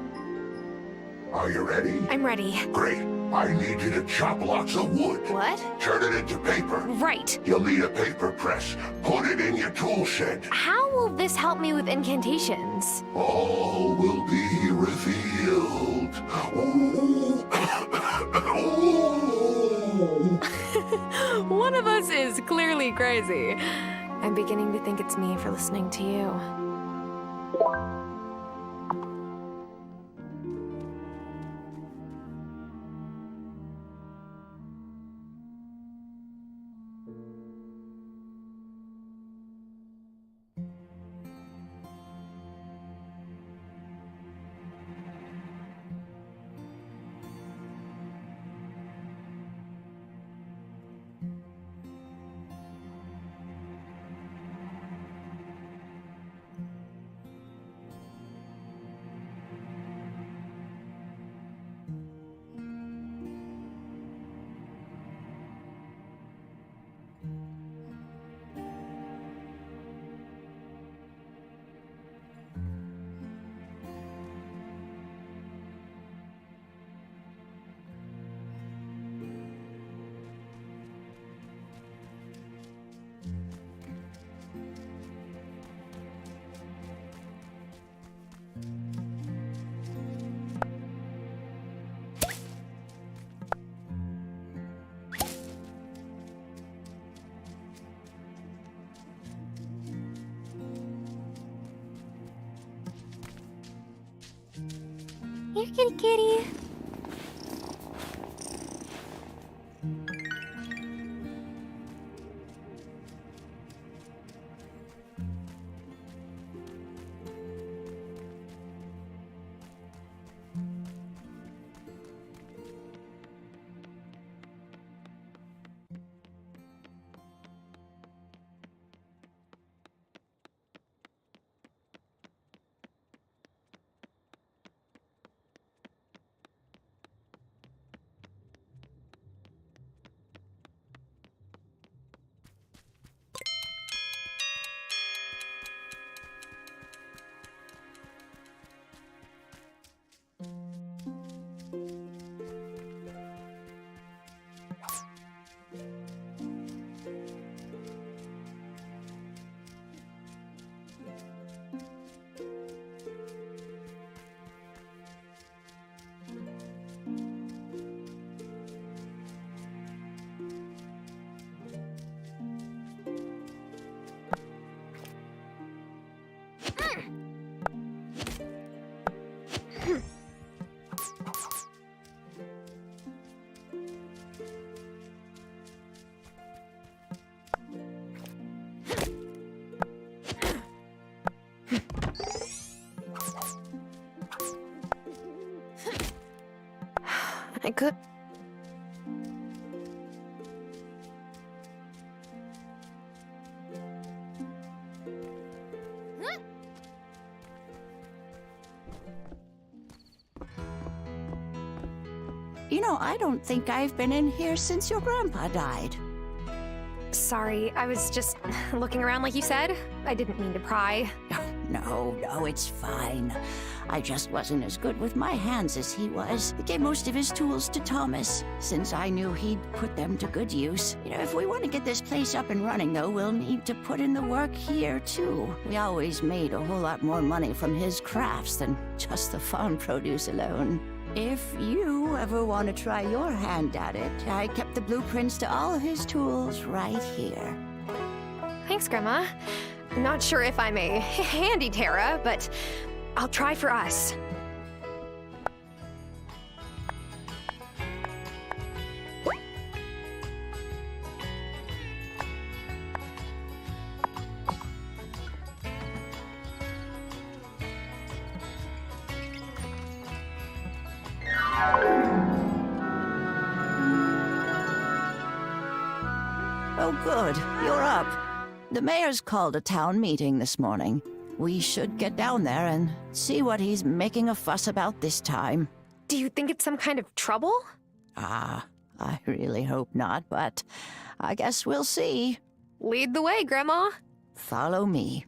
Are you ready? I'm ready. Great. I need you to chop lots of wood. What? Turn it into paper. Right. You'll need a paper press. Put it in your tool shed. How will this help me with incantations? All will be revealed. One of us is clearly crazy. I'm beginning to think it's me for listening to you. Here, kitty kitty. I could. You know, I don't think I've been in here since your grandpa died. Sorry, I was just looking around like you said. I didn't mean to pry. No, it's fine. I just wasn't as good with my hands as he was. I gave most of his tools to Thomas, since I knew he'd put them to good use. You know, if we want to get this place up and running, though, we'll need to put in the work here, too. We always made a whole lot more money from his crafts than just the farm produce alone. If you ever want to try your hand at it, I kept the blueprints to all his tools right here. Thanks, Grandma. I'm not sure if I'm a handy Tara, but I'll try for us. Oh, good. You're up. The mayor's called a town meeting this morning. We should get down there and see what he's making a fuss about this time. Do you think it's some kind of trouble? I really hope not, but I guess we'll see. Lead the way, Grandma. Follow me.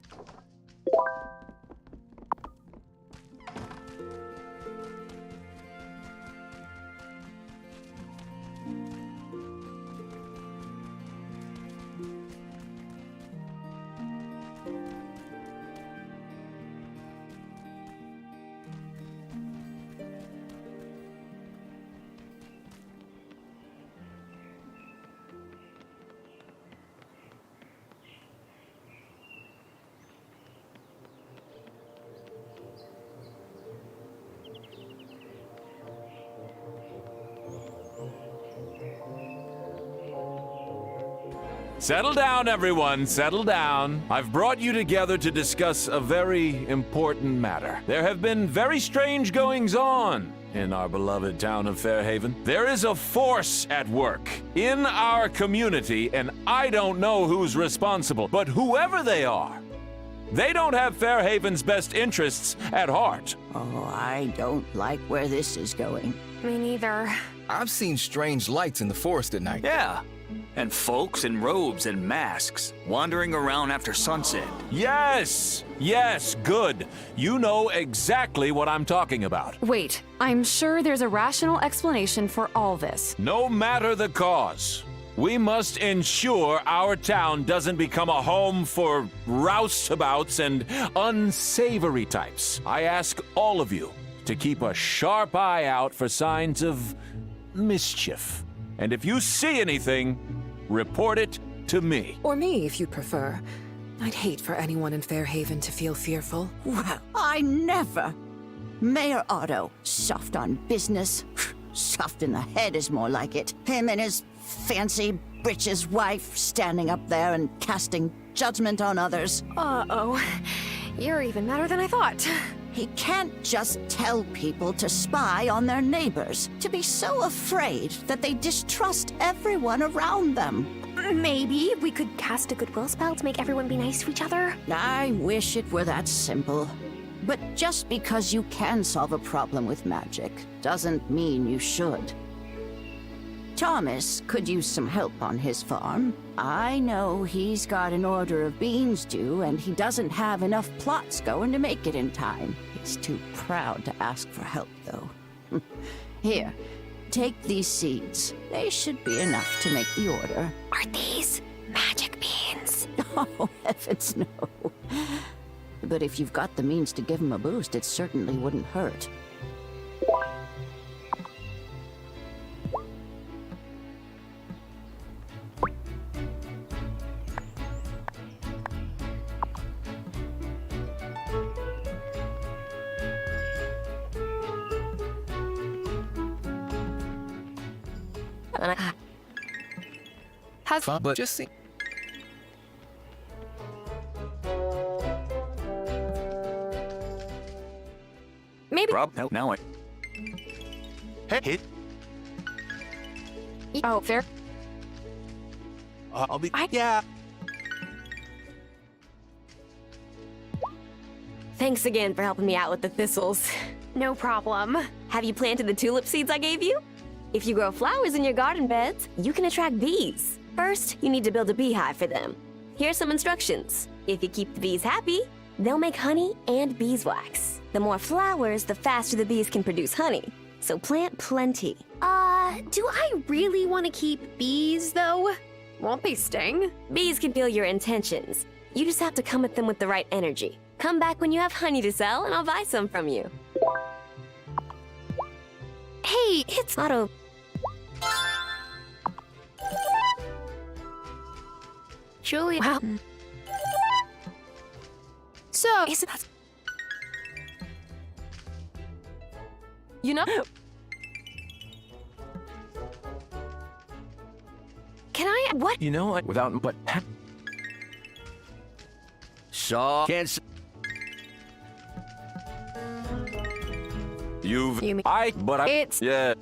Settle down, everyone, settle down. I've brought you together to discuss a very important matter. There have been very strange goings-on in our beloved town of Fairhaven. There is a force at work in our community, and I don't know who's responsible, but whoever they are, they don't have Fairhaven's best interests at heart. Oh, I don't like where this is going. Me neither. I've seen strange lights in the forest at night. Yeah. And folks in robes and masks wandering around after sunset. Yes! Yes, good. You know exactly what I'm talking about. Wait, I'm sure there's a rational explanation for all this. No matter the cause, we must ensure our town doesn't become a home for roustabouts and unsavory types. I ask all of you to keep a sharp eye out for signs of mischief. And if you see anything, report it to me. Or me, if you prefer. I'd hate for anyone in Fairhaven to feel fearful. Well, I never. Mayor Otto, soft on business. Soft in the head is more like it. Him and his fancy britches wife standing up there and casting judgment on others. Uh-oh. You're even madder than I thought. He can't just tell people to spy on their neighbors, to be so afraid that they distrust everyone around them. Maybe we could cast a goodwill spell to make everyone be nice to each other. I wish it were that simple. But just because you can solve a problem with magic doesn't mean you should. Thomas could use some help on his farm. I know he's got an order of beans due, and he doesn't have enough plots going to make it in time. He's too proud to ask for help, though. Here, take these seeds. They should be enough to make the order. Are these magic beans? Oh, heavens no. But if you've got the means to give him a boost, it certainly wouldn't hurt. But just see. Maybe. Rob, now I. Hey. Oh, fair. I'll be. Yeah. Thanks again for helping me out with the thistles. No problem. Have you planted the tulip seeds I gave you? If you grow flowers in your garden beds, you can attract bees. First, you need to build a beehive for them. Here's some instructions. If you keep the bees happy, they'll make honey and beeswax. The more flowers, the faster the bees can produce honey. So plant plenty. Do I really want to keep bees, though? Won't they sting? Bees can feel your intentions. You just have to come at them with the right energy. Come back when you have honey to sell, and I'll buy some from you. Hey, it's Otto. Julia. Wow. So, Is it... You know... can I... What? You know, without but So can't. You mean but I. It's. Yeah.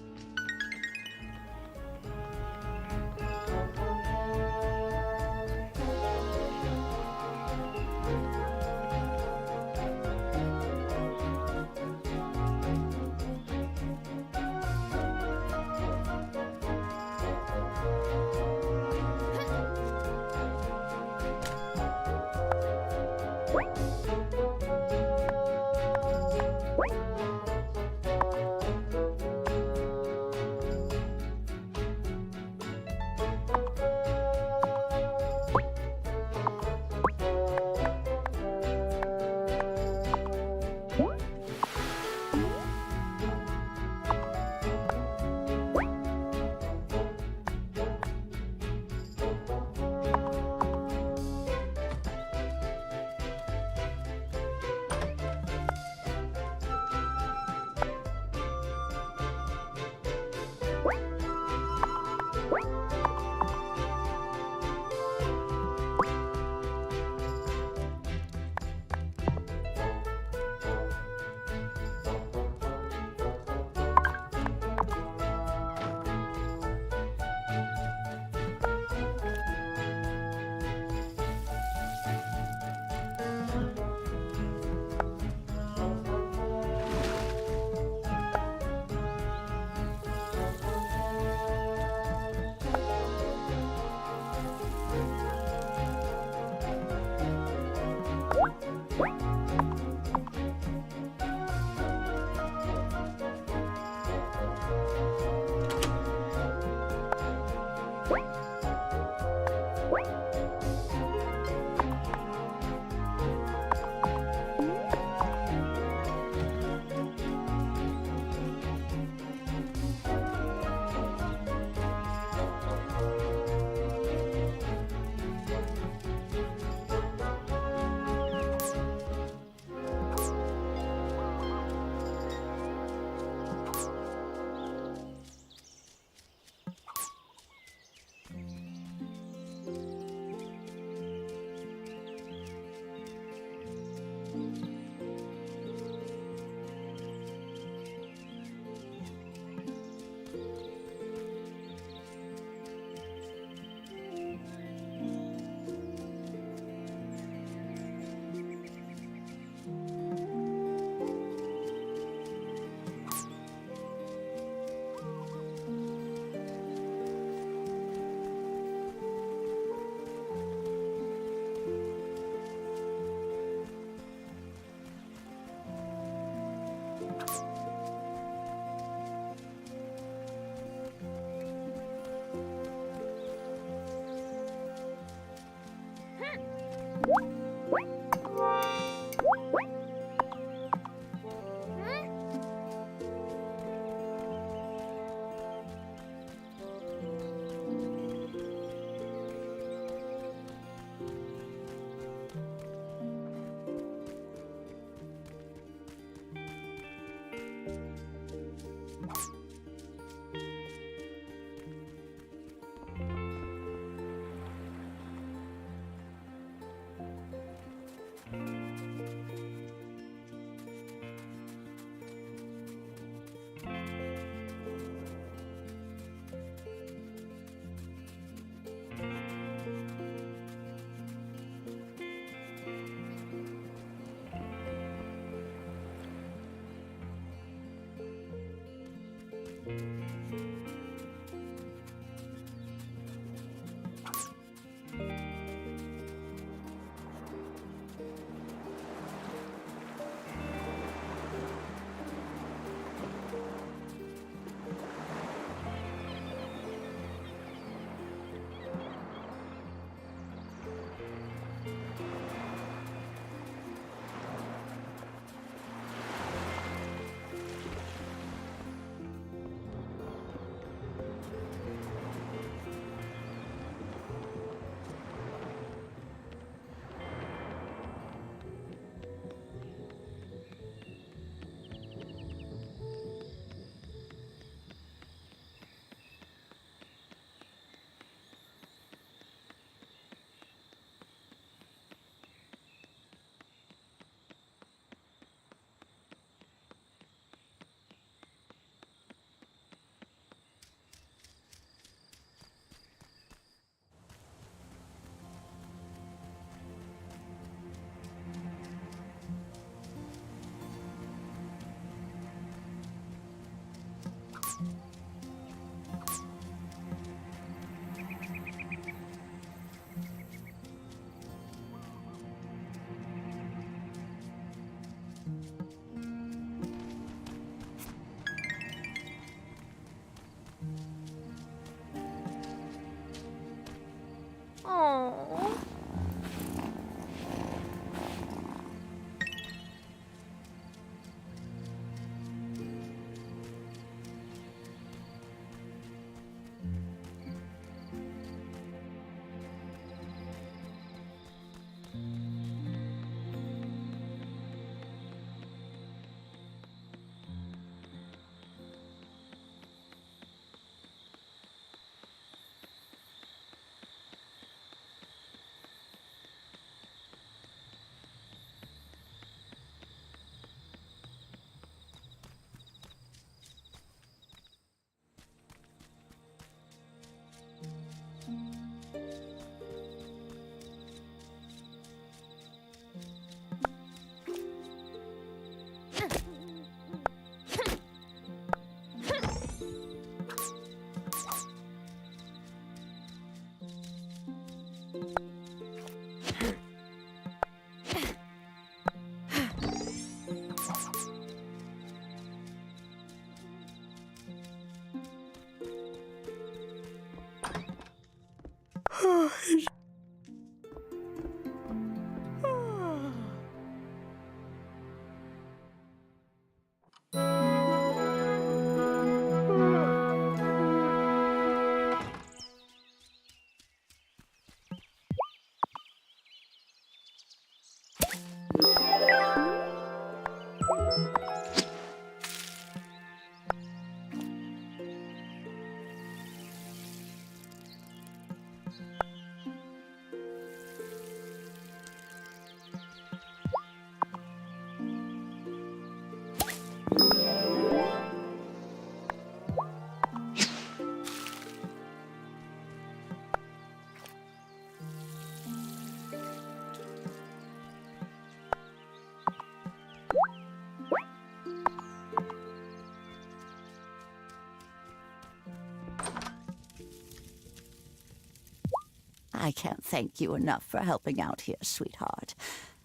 I can't thank you enough for helping out here, sweetheart.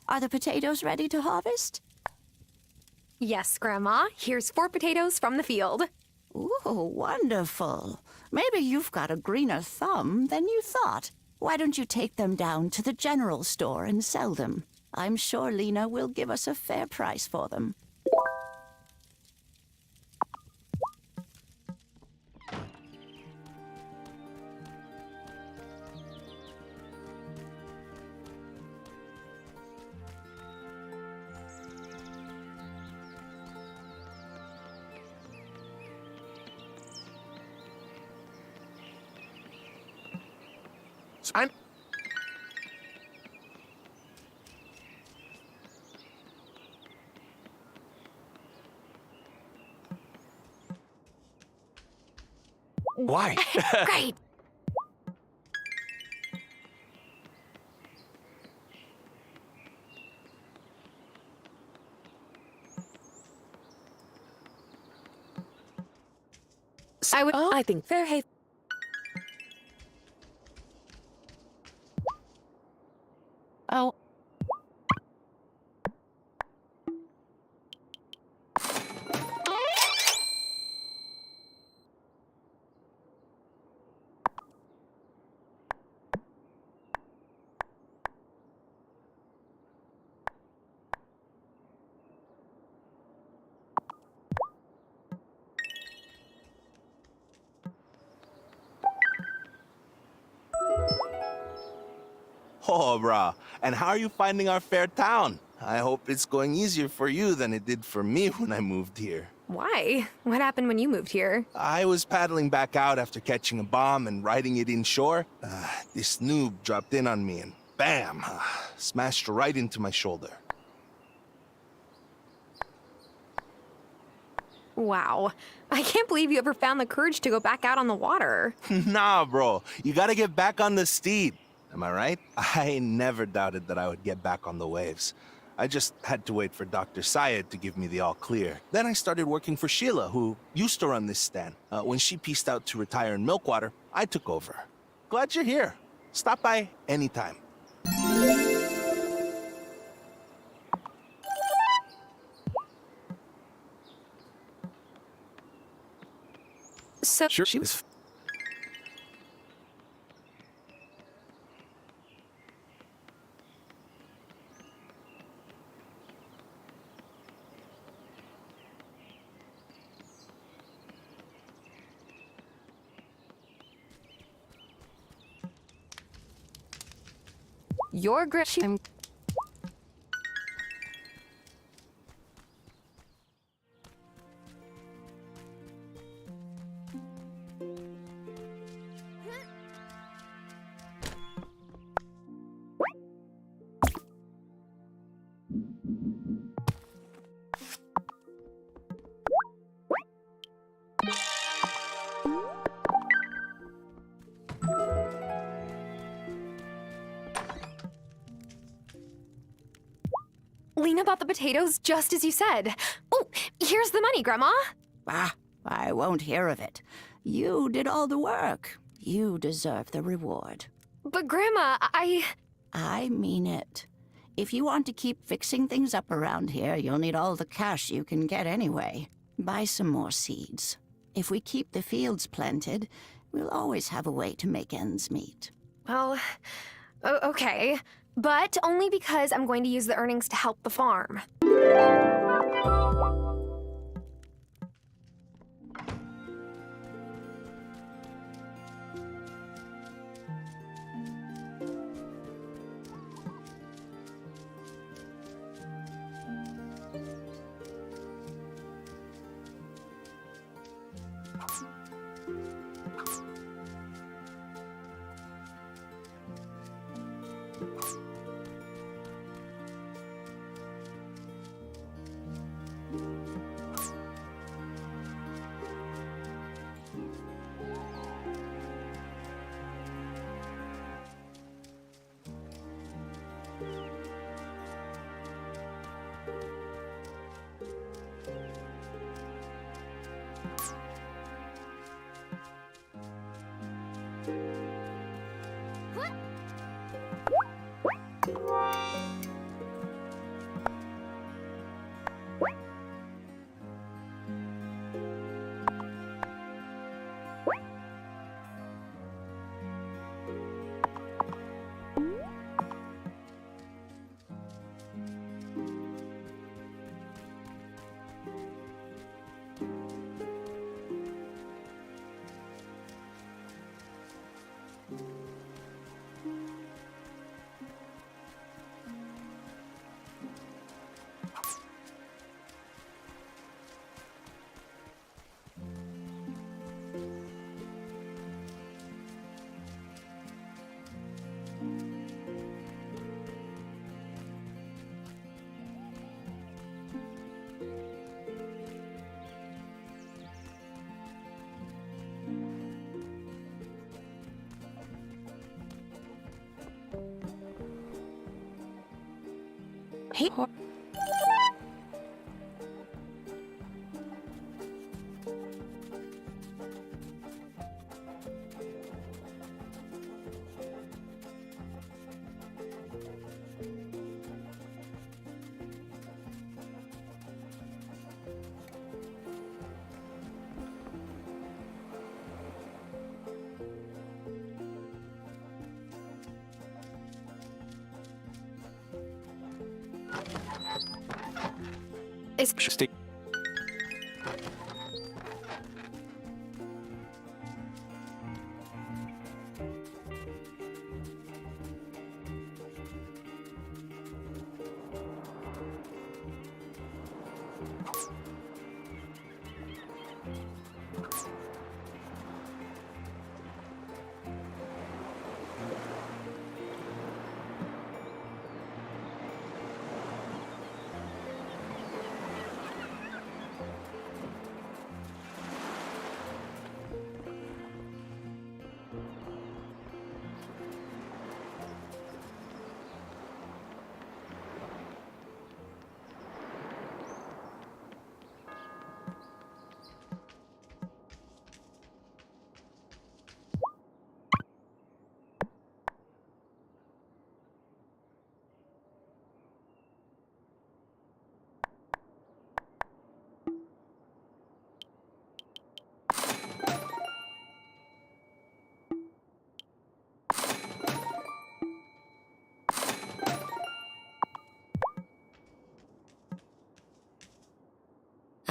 Are the potatoes ready to harvest? Yes, Grandma. Here's 4 potatoes from the field. Ooh, wonderful. Maybe you've got a greener thumb than you thought. Why don't you take them down to the general store and sell them? I'm sure Lena will give us a fair price for them. Why? Great! I think Fairhaven. Oh. Oh, brah. And how are you finding our fair town? I hope it's going easier for you than it did for me when I moved here. Why? What happened when you moved here? I was paddling back out after catching a bomb and riding it inshore. This noob dropped in on me and bam! Smashed right into my shoulder. Wow. I can't believe you ever found the courage to go back out on the water. Nah, bro. You gotta get back on the steed. Am I right? I never doubted that I would get back on the waves. I just had to wait for Dr. Syed to give me the all clear. Then I started working for Sheila, who used to run this stand. When she pieced out to retire in Milkwater, I took over. Glad you're here. Stop by anytime. So Sure, she was. Your grip. Lena bought the potatoes just as you said. Oh, here's the money, Grandma. Ah, I won't hear of it. You did all the work. You deserve the reward. But Grandma, I mean it. If you want to keep fixing things up around here, you'll need all the cash you can get anyway. Buy some more seeds. If we keep the fields planted, we'll always have a way to make ends meet. Well, okay. But only because I'm going to use the earnings to help the farm. Hey. Is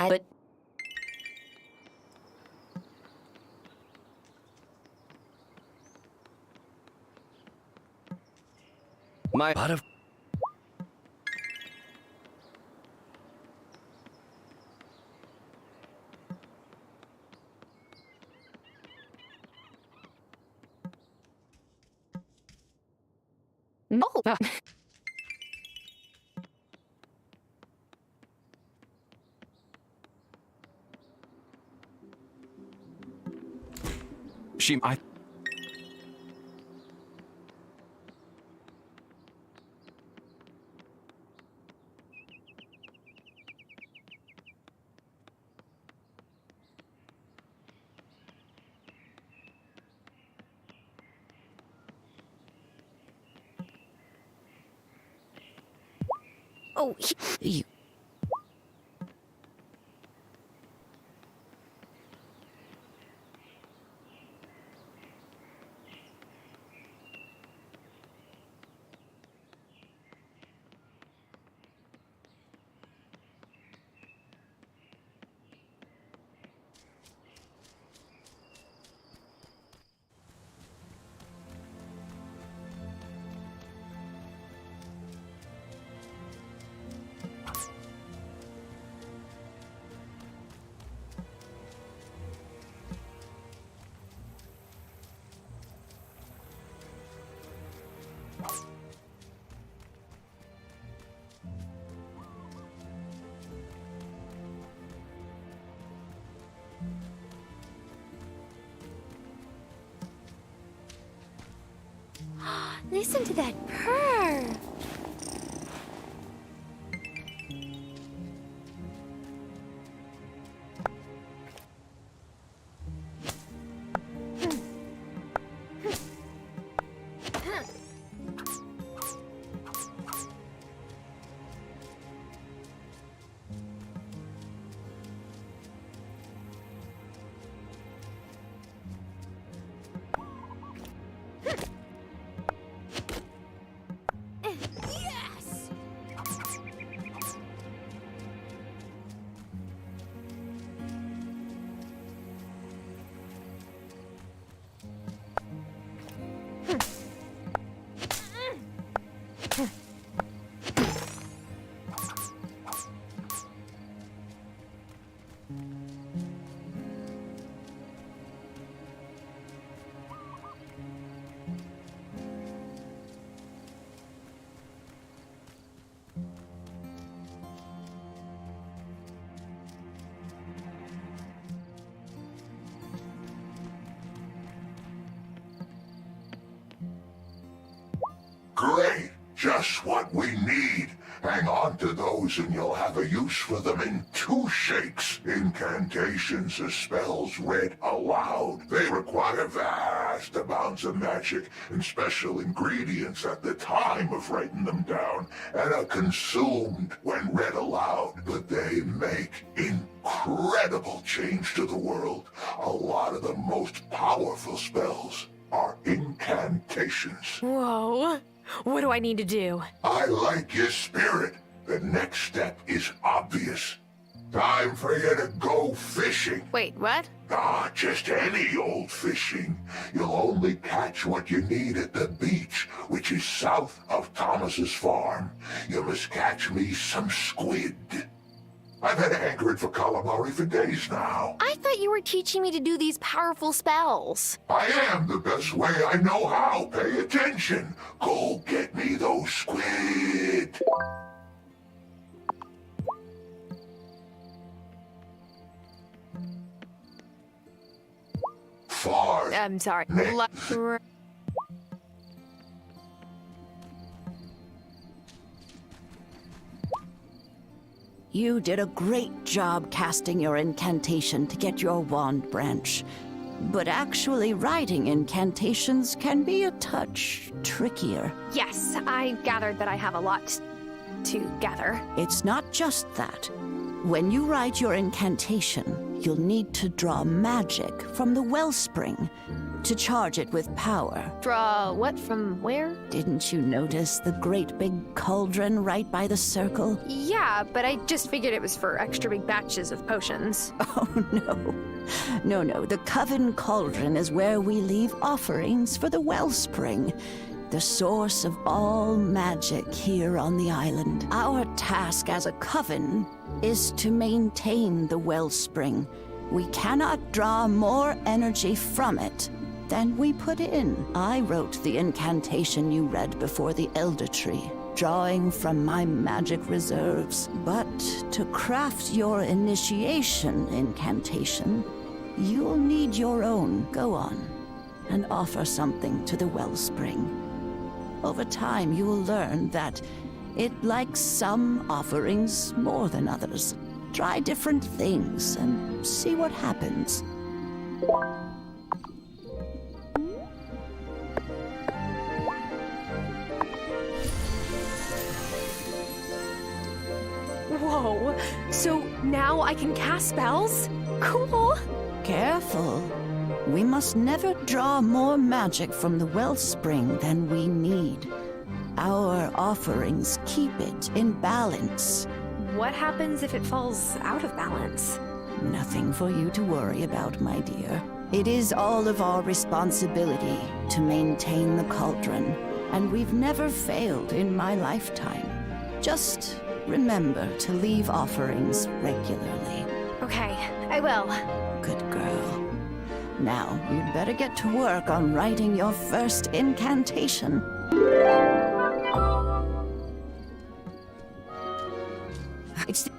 But my pot of No. I. oh, You. Listen to that purr. Great! Just what we need. Hang on to those and you'll have a use for them in 2 shakes. Incantations are spells read aloud. They require vast amounts of magic and special ingredients at the time of writing them down, and are consumed when read aloud. But they make incredible change to the world. A lot of the most powerful spells are incantations. Whoa. What do I need to do? I like your spirit. The next step is obvious. Time for you to go fishing. Wait, what? Just any old fishing. You'll only catch what you need at the beach, which is south of Thomas's farm. You must catch me some squid. I've had a hankering for calamari for days now. I thought you were teaching me to do these powerful spells. I am the best way I know how. Pay attention. Go get me those squid. Far. I'm sorry. You did a great job casting your incantation to get your wand branch. But actually writing incantations can be a touch trickier. Yes, I gathered that I have a lot to gather. It's not just that. When you write your incantation, you'll need to draw magic from the wellspring to charge it with power. Draw what from where? Didn't you notice the great big cauldron right by the circle? Yeah, but I just figured it was for extra big batches of potions. Oh, no. No. The Coven Cauldron is where we leave offerings for the wellspring, the source of all magic here on the island. Our task as a coven is to maintain the wellspring. We cannot draw more energy from it than we put in. I wrote the incantation you read before the Elder Tree, drawing from my magic reserves. But to craft your initiation incantation, you'll need your own. Go on and offer something to the wellspring. Over time, you will learn that it likes some offerings more than others. Try different things and see what happens. Whoa, so now I can cast spells? Cool. Careful. We must never draw more magic from the wellspring than we need. Our offerings keep it in balance. What happens if it falls out of balance? Nothing for you to worry about, my dear. It is all of our responsibility to maintain the cauldron, and we've never failed in my lifetime. Just remember to leave offerings regularly. Okay, I will. Good girl. Now, you'd better get to work on writing your first incantation. It's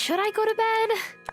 Should I go to bed?